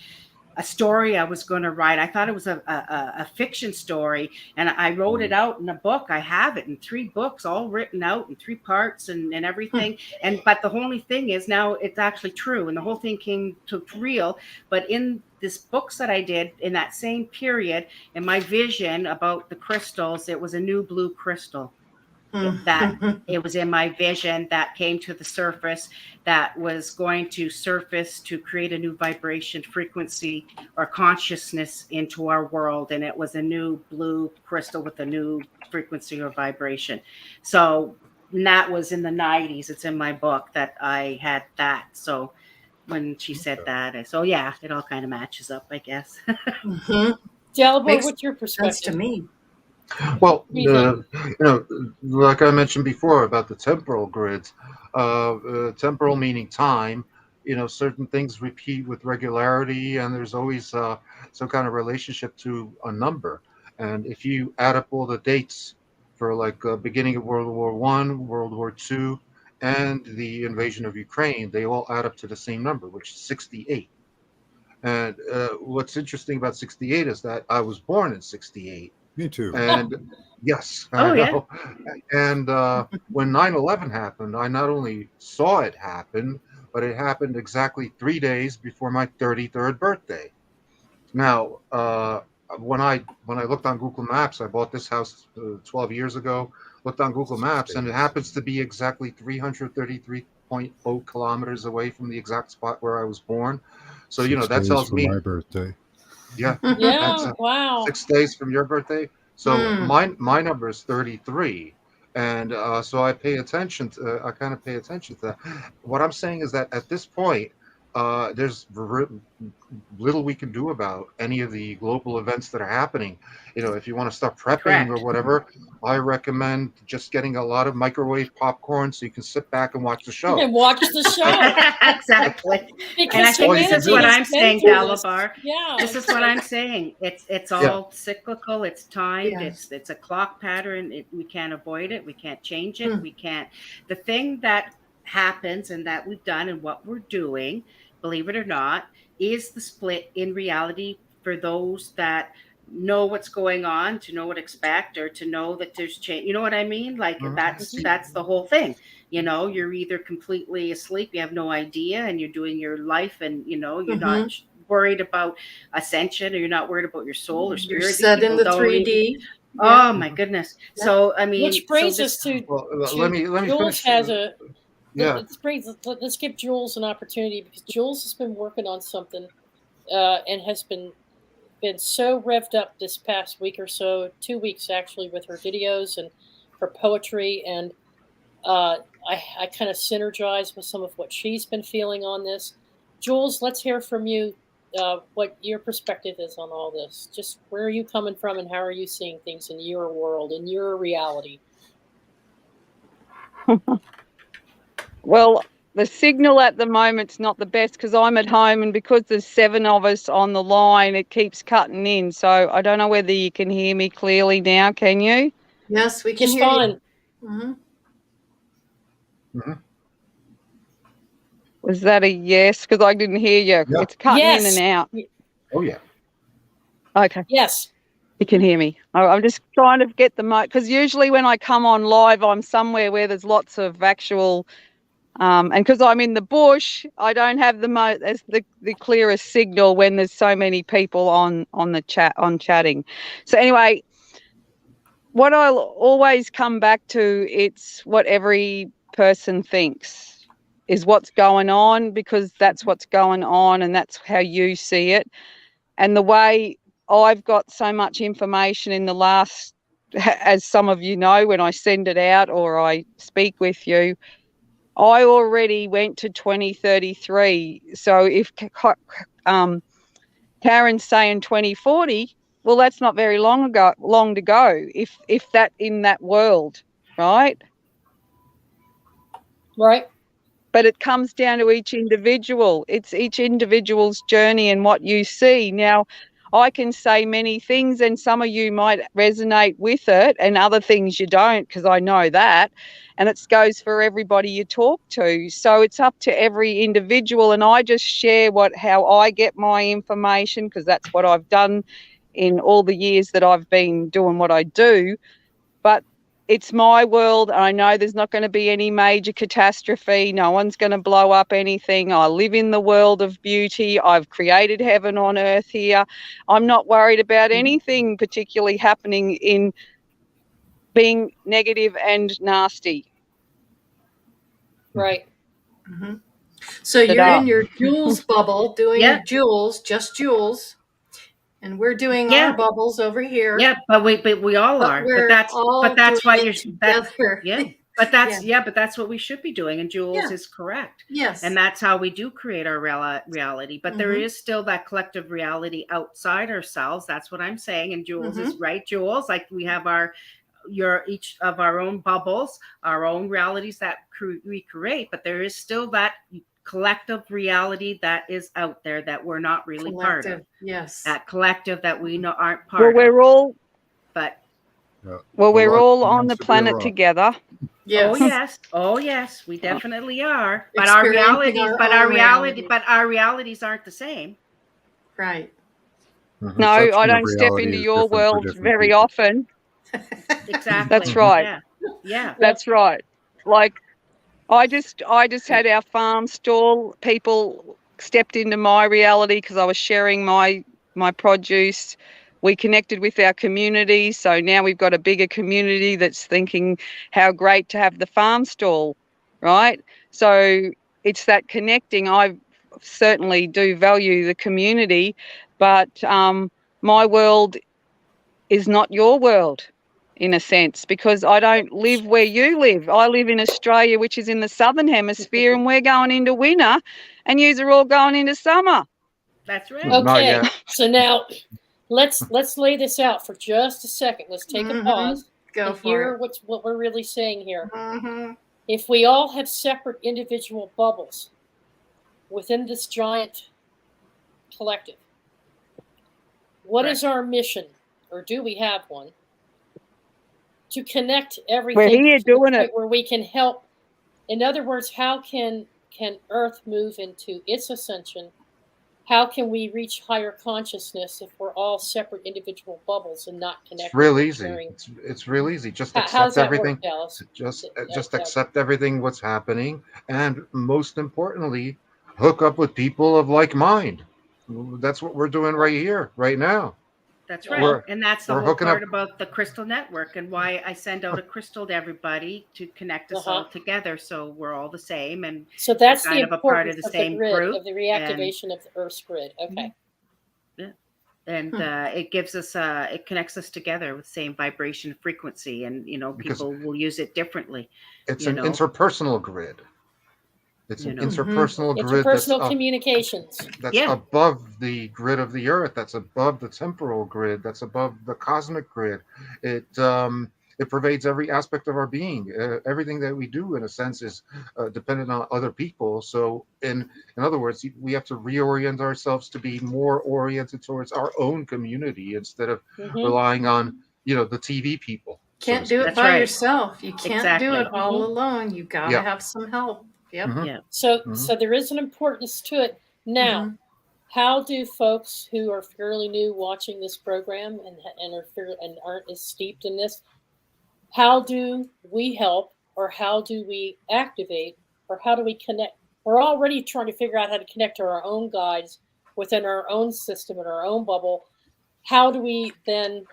a story I was going to write. I thought it was a fiction story, and I wrote it out in a book. I have it in 3 books, all written out in 3 parts and everything. But the only thing is now it's actually true, and the whole thing came to real. But in this books that I did in that same period, in my vision about the crystals, it was a new blue crystal. That it was in my vision that came to the surface, that was going to surface to create a new vibration, frequency, or consciousness into our world. And it was a new blue crystal with a new frequency or vibration. So that was in the 90s. It's in my book that I had that. So when she said that, it all kind of matches up, I guess. Dalibor, what's your perspective? To me. Well, like I mentioned before about the temporal grids, temporal meaning time, certain things repeat with regularity, and there's always some kind of relationship to a number. And if you add up all the dates for beginning of World War I, World War II, and the invasion of Ukraine, they all add up to the same number, which is 68. And what's interesting about 68 is that I was born in 68. Me too. And yes, I know. And when 9/11 happened, I not only saw it happen, but it happened exactly 3 days before my 33rd birthday. Now, when I looked on Google Maps, I bought this house 12 years ago. Looked on Google Maps, and it happens to be exactly 333.0 kilometers away from the exact spot where I was born. So that tells me my birthday. Yeah. Wow. 6 days from your birthday. So my number is 33. And so I kind of pay attention to that. What I'm saying is that at this point, there's little we can do about any of the global events that are happening. If you want to start prepping or whatever, I recommend just getting a lot of microwave popcorn so you can sit back and watch the show. And watch the show. Exactly. And I think this is what I'm saying, Dalibor. Yeah. This is what I'm saying. It's all cyclical. It's timed. Yeah. It's a clock pattern. We can't avoid it. We can't change it. We can't. The thing that happens and that we've done and what we're doing, believe it or not, is the split in reality for those that know what's going on, to know what to expect, or to know that there's change. You know what I mean? Like that's the whole thing. You know, you're either completely asleep, you have no idea, and you're doing your life, and you know, you're not worried about ascension, or you're not worried about your soul or spirit. You're set in the 3D. Oh my goodness. Yeah. So I mean, which brings us to, let me Jules finish. has a Let's give Jules an opportunity, because Jules has been working on something and has been so revved up this past week or so, 2 weeks actually, with her videos and her poetry, and I kind of synergize with some of what she's been feeling on this. Jules, let's hear from you. What your perspective is on all this. Just where are you coming from, and how are you seeing things in your world, in your reality? Well, the signal at the moment's not the best because I'm at home, and because there's 7 of us on the line, it keeps cutting in. So I don't know whether you can hear me clearly now. Can you? Yes, we can Just hear fine. you. Was that a yes? Because I didn't hear you. Yeah. It's cutting in and out. Oh yeah. Okay. Yes. You can hear me. I'm just trying to get the mic, because usually when I come on live, I'm somewhere where there's lots of actual, and because I'm in the bush, I don't have the clearest signal when there's so many people on the chatting. So anyway, what I'll always come back to, it's what every person thinks is what's going on, because that's what's going on and that's how you see it. And the way I've got so much information in the last, as some of you know, when I send it out or I speak with you, I already went to 2033. So if Karen's saying 2040, well, that's not very long to go. If that in that world, right? Right. But it comes down to each individual. It's each individual's journey and what you see. Now, I can say many things and some of you might resonate with it and other things you don't, because I know that. And it goes for everybody you talk to. So it's up to every individual. And I just share how I get my information, because that's what I've done in all the years that I've been doing what I do. But it's my world. I know there's not going to be any major catastrophe. No one's going to blow up anything. I live in the world of beauty. I've created heaven on earth here. I'm not worried about anything particularly happening in being negative and nasty. Right. Mm-hmm. So you're in your Jules bubble doing your Jules, just Jules. And we're doing our bubbles over here. Yeah, but we all are. But that's why you're together. But that's what we should be doing. And Jules is correct. Yes. And that's how we do create our reality. But there is still that collective reality outside ourselves. That's what I'm saying. And Jules is right. Jules, like we have each of our own bubbles, our own realities that we create. But there is still that collective reality that is out there that we're not really part of. Yes. That collective that we know aren't part of. We're all we're all on the planet together. Yes. Oh yes, we definitely are. But our realities aren't the same. Right. No, I don't step into your world very often. Exactly. That's right. Yeah. That's right. Like I just had our farm stall. People stepped into my reality because I was sharing my produce. We connected with our community. So now we've got a bigger community that's thinking how great to have the farm stall, right? So it's that connecting. I certainly do value the community, but my world is not your world, in a sense, because I don't live where you live. I live in Australia, which is in the southern hemisphere, and we're going into winter, and yous are all going into summer. That's right. Okay, so now let's lay this out for just a second. Let's take a pause and hear what we're really saying here. If we all have separate individual bubbles within this giant collective, what is our mission, or do we have one? To connect everything. We're here doing it where we can help. In other words, how can Earth move into its ascension how can we reach higher consciousness if we're all separate individual bubbles and not connected? It's real easy. It's real easy. Just accept everything. Dallas? Just accept everything what's happening, and most importantly, hook up with people of like mind. That's what we're doing right here, right now. That's right. And that's the whole part about the crystal network and why I send out a crystal to everybody to connect us all together, so we're all the same. And so that's kind of a part of the same group of the reactivation of the Earth's grid. Okay. Yeah. And it gives us it connects us together with the same vibration frequency, and people will use it differently. It's an interpersonal grid. It's an interpersonal grid. Interpersonal communications. That's above the grid of the Earth. That's above the temporal grid. That's above the cosmic grid. It pervades every aspect of our being. Everything that we do, in a sense, is dependent on other people. So, in other words, we have to reorient ourselves to be more oriented towards our own community instead of relying on, the TV people. Can't do it by yourself. You can't do it all alone. You got to have some help. Yep. Yeah. So there is an importance to it. Now, how do folks who are fairly new watching this program and aren't as steeped in this, how do we help, or how do we activate, or how do we connect? We're already trying to figure out how to connect to our own guides within our own system and our own bubble. How do we then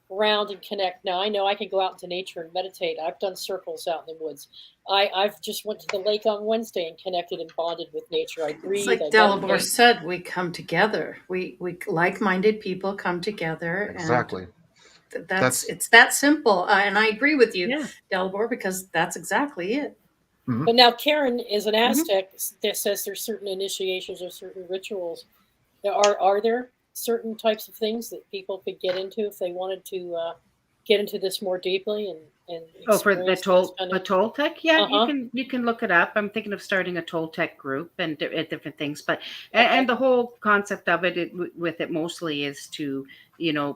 round and connect? Now, I know I can go out into nature and meditate. I've done circles out in the woods. I've just went to the lake on Wednesday and connected and bonded with nature. I breathe. It's like Dalibor said, we come together. We like-minded people come together. Exactly. And it's that simple. And I agree with you, Dalibor, because that's exactly it. But now Karen is an Aztec that says there's certain initiations or certain rituals. Are there certain types of things that people could get into if they wanted to get into this more deeply and for the Toltec? You can look it up. I'm thinking of starting a Toltec group and different things, but and the whole concept of it with it mostly is to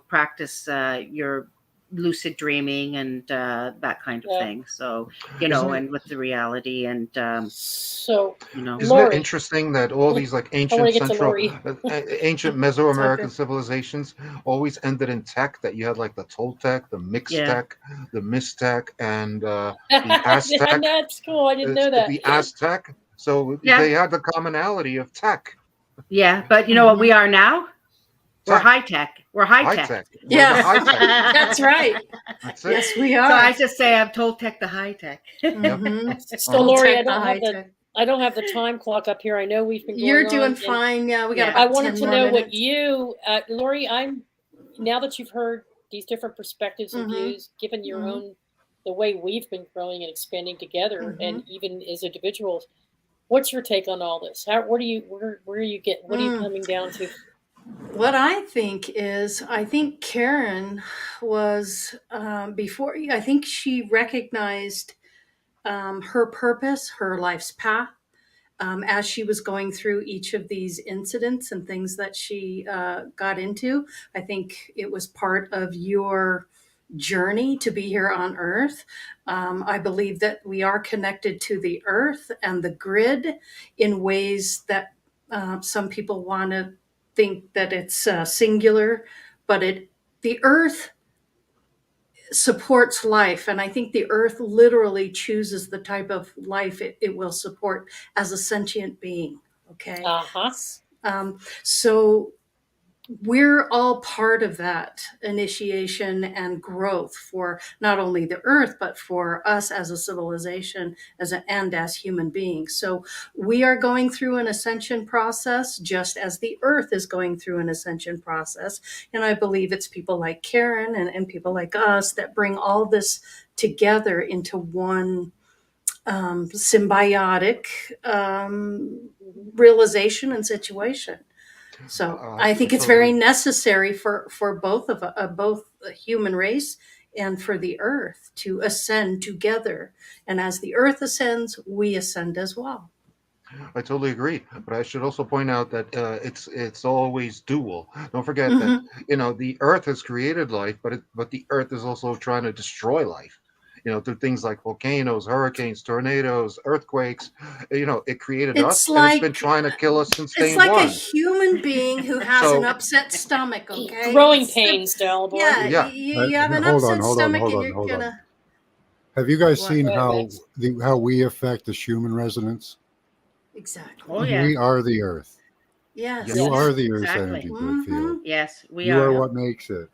practice your lucid dreaming and that kind of thing. So and with the reality and so isn't it interesting that all these like ancient Mesoamerican civilizations always ended in tech? That you had like the Toltec, the Mixtec, the Mistec, and the Aztec. That's cool. I didn't know that. The Aztec. So they had the commonality of tech. Yeah, but you know what we are now? We're high tech. We're high tech. Yeah, that's right. That's it. Yes, we are. So I just say I'm Toltec the high tech. So Lori, I don't have the time clock up here. I know we've been going You're doing fine. Yeah, we got about I wanted 10 to more know minutes. what you, Lori, now that you've heard these different perspectives and views, given your own, the way we've been growing and expanding together and even as individuals, what's your take on all this? What are you coming down to? What I think is, Karen was before. I think she recognized her purpose, her life's path, as she was going through each of these incidents and things that she got into. I think it was part of your journey to be here on Earth. I believe that we are connected to the Earth and the grid in ways that some people want to think that it's singular, but the Earth supports life, and I think the Earth literally chooses the type of life it will support as a sentient being. Okay, so we're all part of that initiation and growth for not only the Earth, but for us as a civilization and as human beings. So we are going through an ascension process, just as the Earth is going through an ascension process. And I believe it's people like Karen and people like us that bring all this together into one symbiotic realization and situation. So I think it's very necessary for both both the human race and for the Earth to ascend together. And as the Earth ascends, we ascend as well. I totally agree, but I should also point out that it's always dual. Don't forget that the Earth has created life, but the Earth is also trying to destroy life. through things like volcanoes, hurricanes, tornadoes, earthquakes. It created It's us, and it's been like trying to kill us since it's day like a one. human being who has an So upset stomach. Okay, Growing It's pains, Dalibor. yeah, yeah, you have an Hold on, upset hold on, stomach, hold and on, you're hold on. gonna Have you guys what? seen Go ahead, how Max. how we affect the Schumann resonance? Exactly. Oh yeah. We are the Earth. Yes. Yes. You Yes. are the Earth's Exactly. energy Mhm. field. Yes, we You are are. what makes it.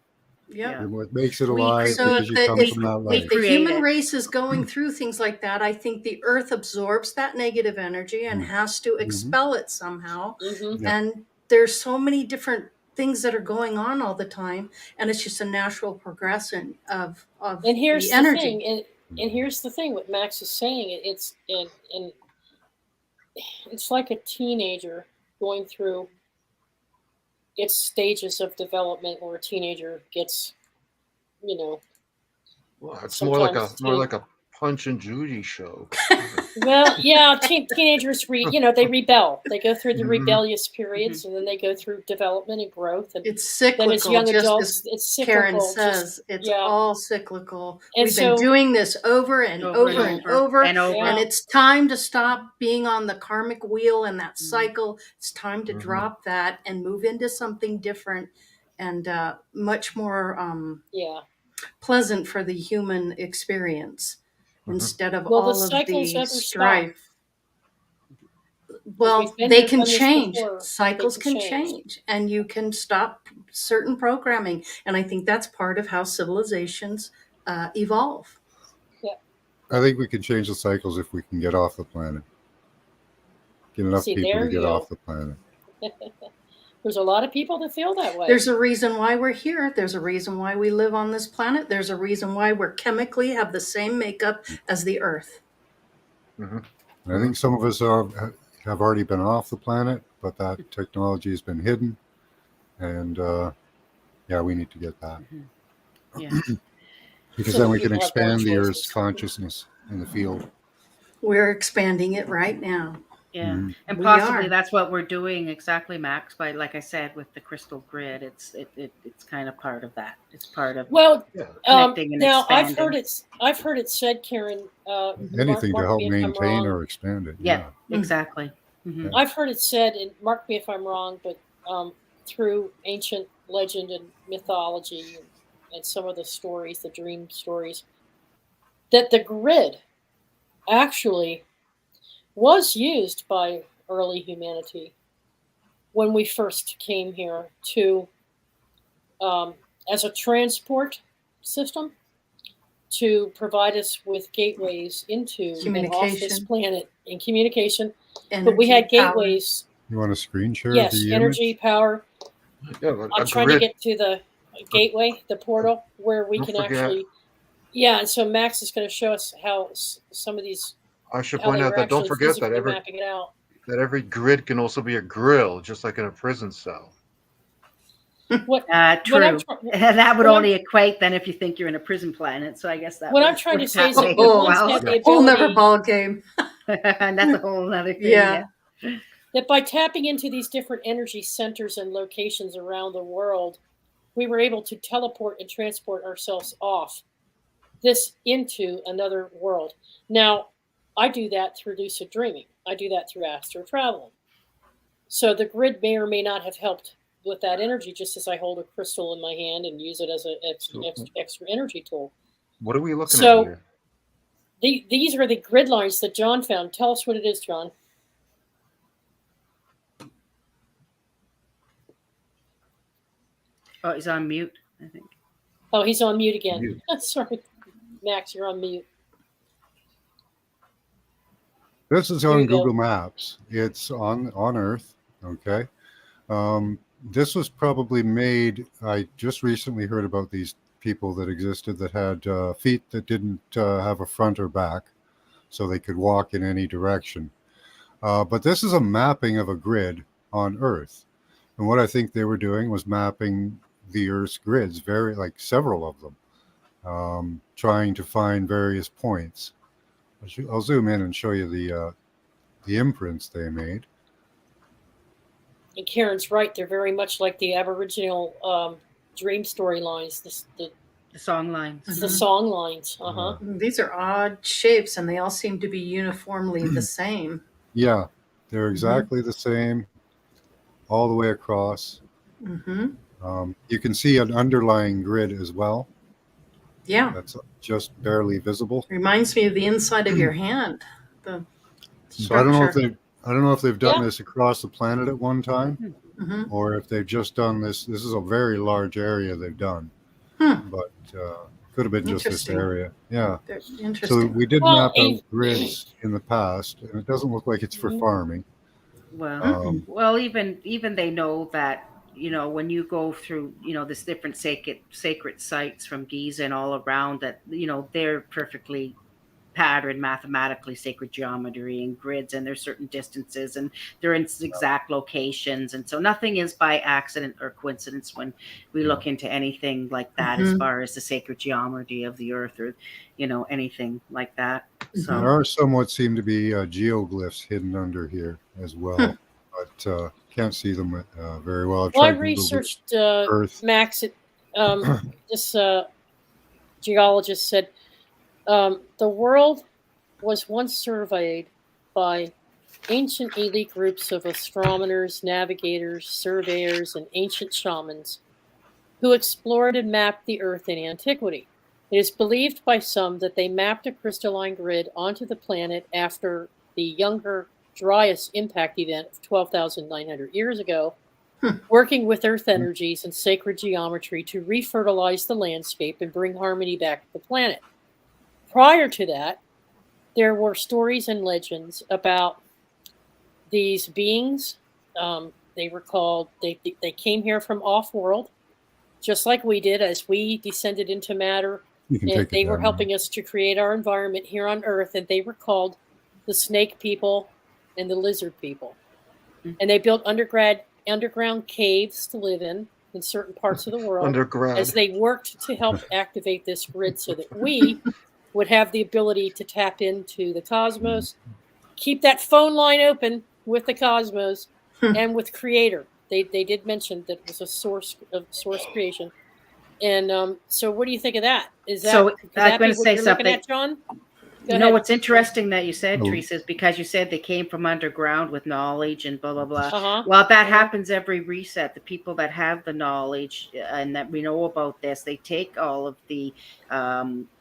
Yep. Yeah. And what makes it We alive So because you if come the, if, from that we if light. the create human it. race is going through things like that, I think the earth absorbs that negative energy and has to expel it somehow. Mm-hmm. Yeah. And there's so many different things that are going on all the time, and it's just a natural progression of And here's the the energy. thing, and here's the thing. What Max is saying, and it's like a teenager going through its stages of development, where a teenager gets, well, it's more like sometimes a Punch and Judy show. Well, yeah, teenagers they rebel. They go through the Mhm. rebellious periods, and then they go through development and growth, and It's then as cyclical, young just adults, as it's Karen cyclical. says. It's Yeah, all cyclical. and We've been so doing this over and over over and and over over, and over. and yeah, it's time to stop being on the karmic wheel and that cycle. It's time to Mhm. drop that and move into something different and much more yeah. pleasant for the human experience Mhm. instead of Will the all of cycles the ever stop? strife. 'Cause Well, we've been they there, can done this change. before. They Cycles can can change. change, and you can stop certain programming. And I think that's part of how civilizations evolve. Yeah. I think we can change the cycles if we can get off the planet. Get enough See, people there to get you off go. the planet. There's a lot of people that feel that way. There's a reason why we're here. There's a reason why we live on this planet. There's a reason why we're chemically have the same makeup as the Earth. Mhm. And I think some of us have already been off the planet, but that technology has been hidden. And yeah, we need to get that. Yeah. Because So then that we can people have more expand the Earth's choices. consciousness in the field. We're expanding it right now. Yeah. Mhm. And We possibly are. that's what we're doing exactly, Max, by like I said, with the crystal grid. It's kind of part of that. It's part of Well, Yeah. connecting and now expanding. I've heard it said, Karen. Anything to Mark help me if I'm maintain wrong. or expand it. Yeah, Mm. exactly. Mhm. I've heard it said, and mark me if I'm wrong, but through ancient legend and mythology and some of the stories, the dream stories, that the grid actually was used by early humanity when we first came here to as a transport system to provide us with gateways into and off this Communication, planet in communication. energy, But we had power. gateways. You want a screen share Yes, the energy, image? power. Yeah, but I'm a trying to grid. get to the gateway, the portal, where we Don't can forget. actually. Yeah, and so Max is going to show us how some of these, I should how point they out were that don't actually forget physically mapping it out. that every grid can also be a grill, just like in a prison cell. What I'm True. That would what I'm- only equate then if you think you're in a prison planet. So I guess that what would I'm trying to work say that is that way we as once well. had the Whole nother ability ball game. And that's a whole other thing. Yeah. that by tapping into these different energy centers and locations around the world, we were able to teleport and transport ourselves off this into another world. Now, I do that through lucid dreaming. I do that through astral traveling. So the grid may or may not have helped with that energy, just as I hold a crystal in my hand and use it as an extra energy tool. What are we looking So- at here? These are the grid lines that John found. Tell us what it is, John. Oh, he's on mute, I think. Oh, he's on mute again. Mute. Sorry, Max, you're on mute. This is Here on you go. Google Maps. It's on Earth. Okay. This was probably made. I just recently heard about these people that existed that had feet that didn't have a front or back, so they could walk in any direction. But this is a mapping of a grid on Earth. And what I think they were doing was mapping the Earth's grids, several of them, trying to find various points. I'll zoom in and show you the imprints they made. And Karen's right; they're very much like the Aboriginal dream storylines. The song lines. It's the song lines. Uh-huh. These are odd shapes, and they all seem to be uniformly the same. Yeah, they're exactly the same all the way across. You can see an underlying grid as well. Yeah. That's just barely visible. Reminds me of the inside of your hand. The So I don't know if they've done Yeah. this across the planet at one time, or if they've just done this. This is a very large area they've done, but could have been just this Interesting. area. Yeah. They're So interesting. we did Well, map out grids in the past, and it doesn't look like it's for farming. Well, well, even they know that, you know, when you go through, you know, this different sacred sites from Giza and all around, that, you know, they're perfectly patterned mathematically, sacred geometry and grids, and there's certain distances, and they're in exact locations, and so nothing is by accident or coincidence when we look into anything like that, as far as the sacred geometry of the earth, or, you know, anything like that. So There are somewhat seem to be geoglyphs hidden under here as well, but can't see them very well. Well, I researched Max. This geologist said the world was once surveyed by ancient elite groups of astronomers, navigators, surveyors, and ancient shamans who explored and mapped the Earth in antiquity. It is believed by some that they mapped a crystalline grid onto the planet after the Younger Dryas impact event of 12,900 years ago, working with Earth energies and sacred geometry to refertilize the landscape and bring harmony back to the planet. Prior to that, there were stories and legends about these beings. They were called, they came here from off-world, just like we did as we descended into matter. And they were helping us to create our environment here on Earth, and they were called the snake people and the lizard people. And they built underground caves to live in certain parts of the world as they worked to help activate this grid so that we would have the ability to tap into the cosmos, keep that phone line open with the cosmos and with Creator. They did mention that it was a source creation. And so what do you think of that? Is that, so could that I'm going be to what say you're something. looking at, John? Go You know ahead. what's interesting that you said, Teresa, is because you said they came from underground with knowledge and blah, blah, blah. Well, that happens every reset. The people that have the knowledge and that we know about this, they take all of the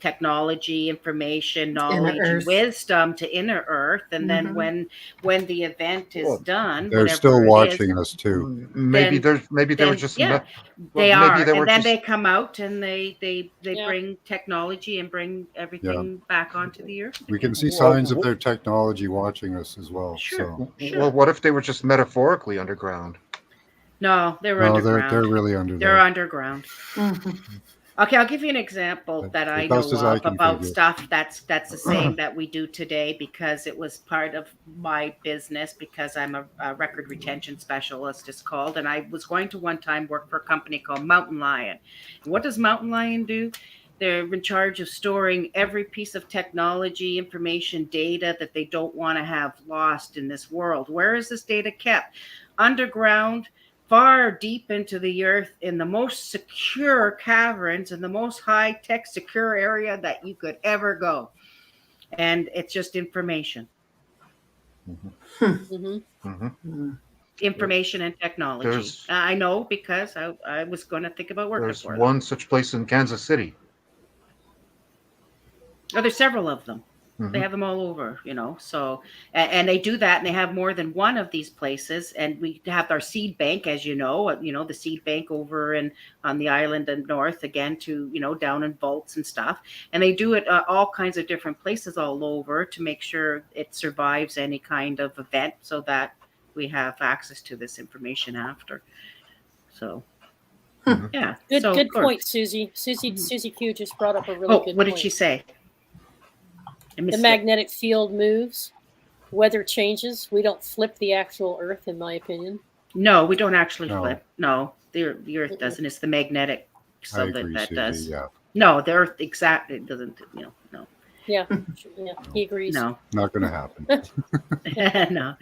technology, information, knowledge, and wisdom to inner Earth. And then when the event is done, they're still watching us too. Maybe they were just they are, and then they come out and they bring technology and bring everything back onto the Earth. We can see signs of their technology watching us as well. Sure. Well, what if they were just metaphorically underground? No, they're underground. They're really underground. They're underground. Okay, I'll give you an example that I know of about stuff that's the same that we do today, because it was part of my business, because I'm a record retention specialist, it's called, and I was going to one time work for a company called Mountain Lion. And what does Mountain Lion do? They're in charge of storing every piece of technology, information, data that they don't want to have lost in this world. Where is this data kept? Underground, far deep into the earth, in the most secure caverns, in the most high-tech secure area that you could ever go. And it's just information. Information and technology. I know, because I was going to think about working for them. There's one such place in Kansas City. Oh, there's several of them. They have them all over, you know. So, and they do that, and they have more than one of these places. And we have our seed bank, as you know, the seed bank over on the island and north, again, to, down in vaults and stuff. And they do it all kinds of different places all over to make sure it survives any kind of event, so that we have access to this information after. So, yeah. Good point, Susie. Susie Q just brought up a really good point. What did she say? The magnetic field moves, weather changes. We don't flip the actual Earth, in my opinion. No, we don't actually flip. No, the Earth doesn't. It's the magnetic of it that does. Yeah. No, the Earth exactly doesn't. No. Yeah, he agrees. No, not going to happen. No.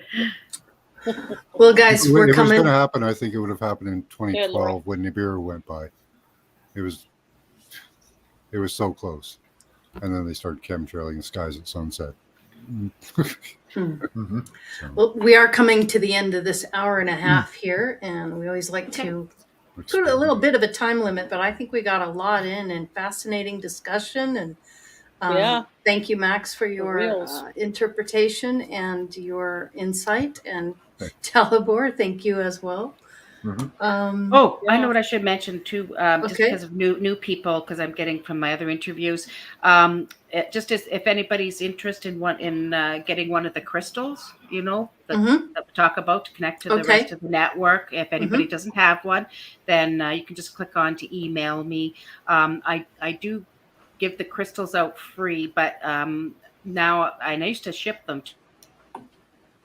Well, guys, we're coming. If it was going to happen, I think it would have happened in 2012 when Nibiru went by. It was It was so close. And then they started chemtrailing the skies at sunset. Mm-hmm. So, Well, we are coming to the end of this hour and a half here, and we always like to put a little bit of a time limit, but I think we got a lot in and fascinating discussion. And thank you, Max, for your interpretation and your insight. And Talibor, thank you as well. Mm-hmm. I know what I should mention too, just because of new people, because I'm getting from my other interviews. Just as if anybody's interested in getting one of the crystals, that we talk about to connect to the rest of the network. If anybody doesn't have one, then you can just click on to email me. I do give the crystals out free, but now I used to ship them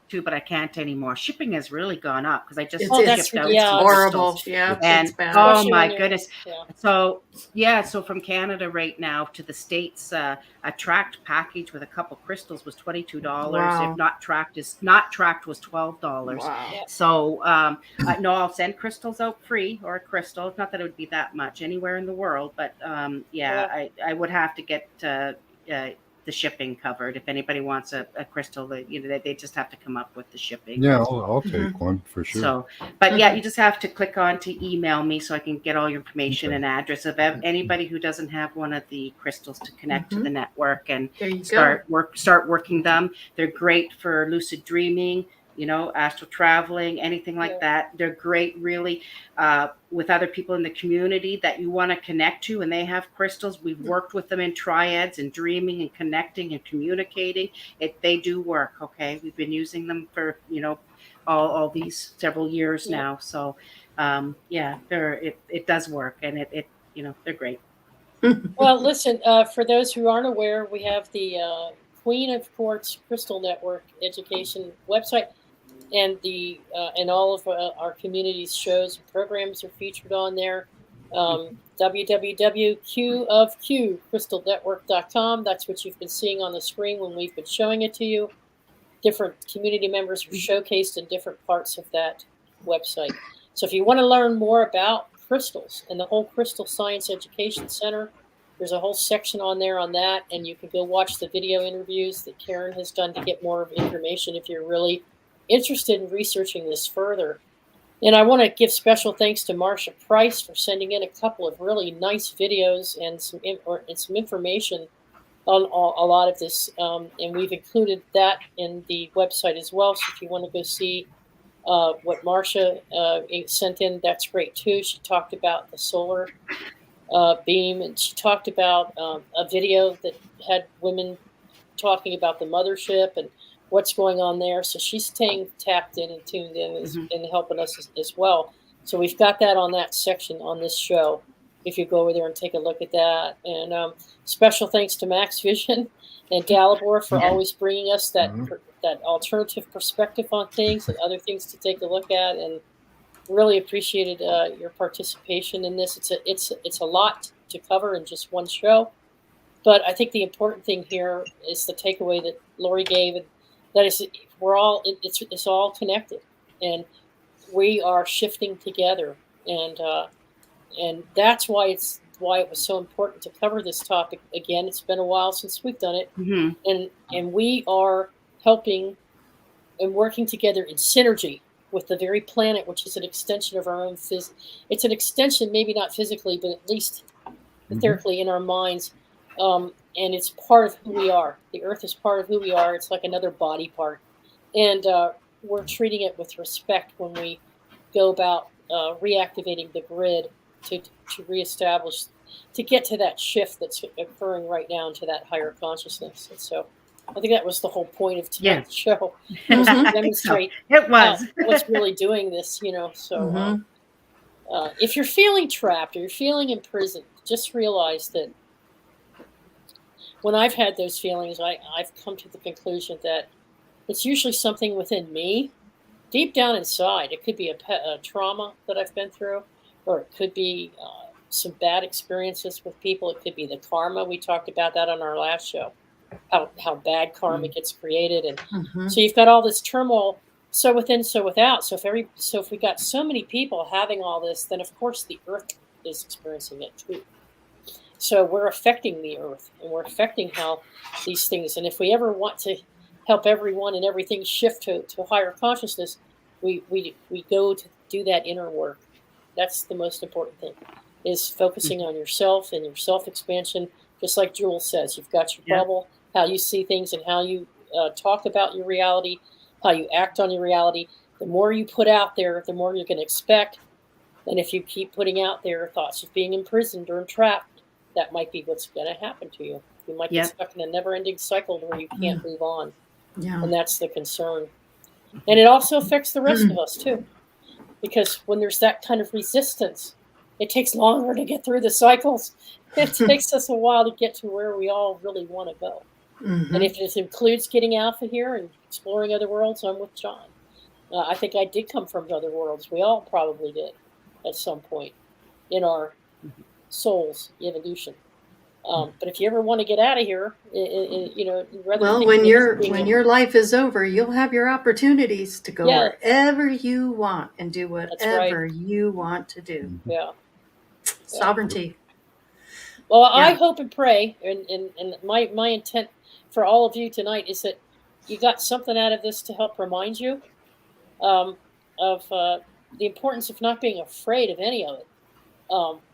too, but I can't anymore. Shipping has really gone up because I just shipped out it's some horrible. crystals. Yeah, and it's bad. oh my goodness. So from Canada right now to the States, a tracked package with a couple crystals was $22. Wow. If not tracked was $12. Wow. So no, I'll send crystals out free, or a crystal. Not that it would be that much anywhere in the world, but I would have to get the shipping covered. If anybody wants a crystal, they just have to come up with the shipping. Yeah, I'll take one for sure. So, but you just have to click on to email me so I can get all your information and address of anybody who doesn't have one of the crystals to connect to the network and start working them. They're great for lucid dreaming, astral traveling, anything like that. They're great, really, with other people in the community that you want to connect to, and they have crystals. We've worked with them in triads and dreaming and connecting and communicating. They do work. Okay, we've been using them for all these several years now. So it does work, and they're great. Well, listen, for those who aren't aware, we have the Queen of Quartz Crystal Network education website. And and all of our community's shows and programs are featured on there. www.qofqcrystalnetwork.com. That's what you've been seeing on the screen when we've been showing it to you. Different community members are showcased in different parts of that website. So if you want to learn more about crystals and the whole Crystal Science Education Center, there's a whole section on there on that, and you can go watch the video interviews that Karen has done to get more information if you're really interested in researching this further. And I want to give special thanks to Marcia Price for sending in a couple of really nice videos and some information on a lot of this. And we've included that in the website as well. So if you want to go see what Marcia sent in, that's great too. She talked about the solar beam, and she talked about a video that had women talking about the mothership and what's going on there. So she's staying tapped in and tuned in and helping us as well. So we've got that on that section on this show, if you go over there and take a look at that. And special thanks to Max Vision and Dalibor for always bringing us that alternative perspective on things and other things to take a look at. And really appreciated your participation in this. It's a lot to cover in just one show. But I think the important thing here is the takeaway that Lori gave, and that is it's all connected, and we are shifting together, and that's why it was so important to cover this topic again. It's been a while since we've done it, and we are helping and working together in synergy with the very planet, which is an extension of our own It's an extension, maybe not physically, but at least etherically in our minds. And it's part of who we are. The Earth is part of who we are. It's like another body part. And we're treating it with respect when we go about reactivating the grid to reestablish, to get to that shift that's occurring right now into that higher consciousness. And so I think that was the whole point of tonight's show, was to demonstrate what's really doing this, So if you're feeling trapped or you're feeling imprisoned, just realize that when I've had those feelings, I've come to the conclusion that it's usually something within me, deep down inside. It could be a trauma that I've been through, or it could be some bad experiences with people. It could be the karma. We talked about that on our last show, how bad karma gets created. And so you've got all this turmoil, so within, so without. So if we got so many people having all this, then of course the Earth is experiencing it too. So we're affecting the earth, and we're affecting how these things. And if we ever want to help everyone and everything shift to higher consciousness, we go to do that inner work. That's the most important thing, is focusing on yourself and your self-expansion. Just like Jules says, you've got your bubble, how you see things and how you talk about your reality, how you act on your reality. The more you put out there, the more you can expect. And if you keep putting out there thoughts of being imprisoned or entrapped, that might be what's going to happen to you. You might get stuck in a never-ending cycle where you can't move on. Yeah. And that's the concern. And it also affects the rest of us, too. Because when there's that kind of resistance, it takes longer to get through the cycles. It takes us a while to get to where we all really want to go. And if it includes getting out of here and exploring other worlds, I'm with John. I think I did come from other worlds. We all probably did at some point in our soul's evolution. But if you ever want to get out of here, when your life is over, you'll have your opportunities to go wherever you want and do whatever you want to do. Yeah. Sovereignty. Well, I hope and pray, and my intent for all of you tonight is that you got something out of this to help remind you of the importance of not being afraid of any of it.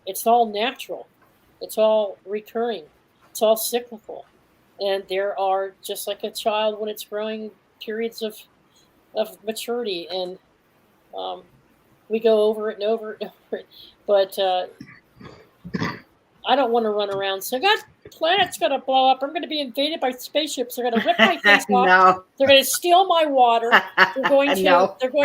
It's all natural. It's all recurring. It's all cyclical. And there are, just like a child when it's growing, periods of maturity. And we go over it and over it and over it. But I don't want to run around saying, God, the planet's going to blow up. I'm going to be invaded by spaceships. They're going to rip my face off. No. They're going to steal my water. They're going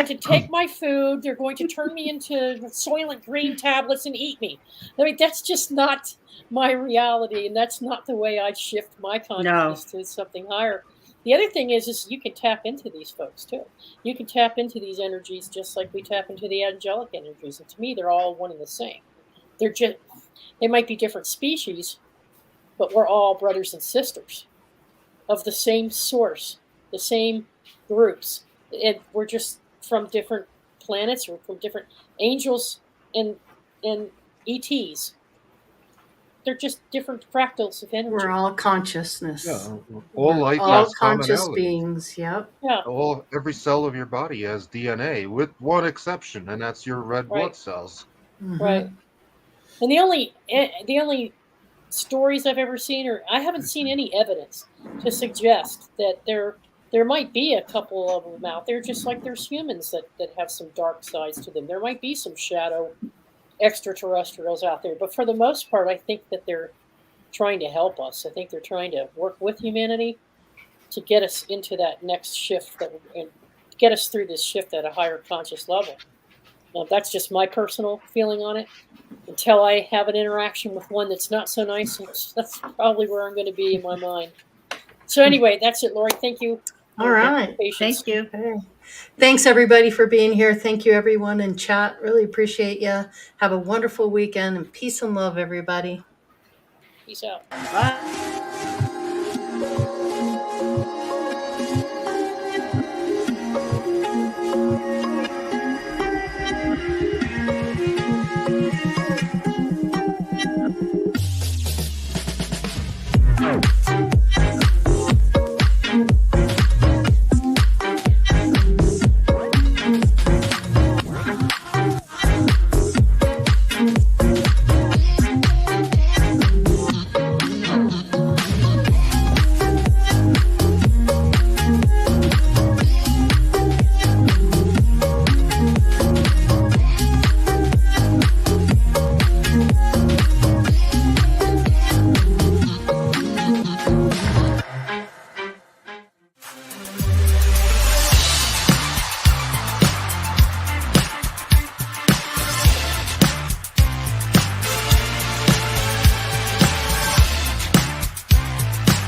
to take my food. They're going to turn me into Soylent Green tablets and eat me. I mean, that's just not my reality, and that's not the way I shift my consciousness to something higher. The other thing is you can tap into these folks too. You can tap into these energies just like we tap into the angelic energies. And to me, they're all one and the same. They might be different species, but we're all brothers and sisters of the same source, the same groups. And we're just from different planets or from different angels and ETs. They're just different fractals of energy. We're all consciousness. Yeah, all life all has conscious commonality. beings. Yep. Yeah. Every cell of your body has DNA, with one exception, and that's your red blood cells. Right. And the only stories I've ever seen, or I haven't seen any evidence to suggest that there might be a couple of them out there, just like there's humans that have some dark sides to them. There might be some shadow extraterrestrials out there, but for the most part, I think that they're trying to help us. I think they're trying to work with humanity to get us into that next shift, and get us through this shift at a higher conscious level. Now, that's just my personal feeling on it. Until I have an interaction with one that's not so nice, that's probably where I'm going to be in my mind. So anyway, that's it, Lori. Thank you. All right. Thank you. Okay. Thanks, everybody, for being here. Thank you, everyone in chat. Really appreciate you. Have a wonderful weekend, and peace and love, everybody. Peace out. Bye.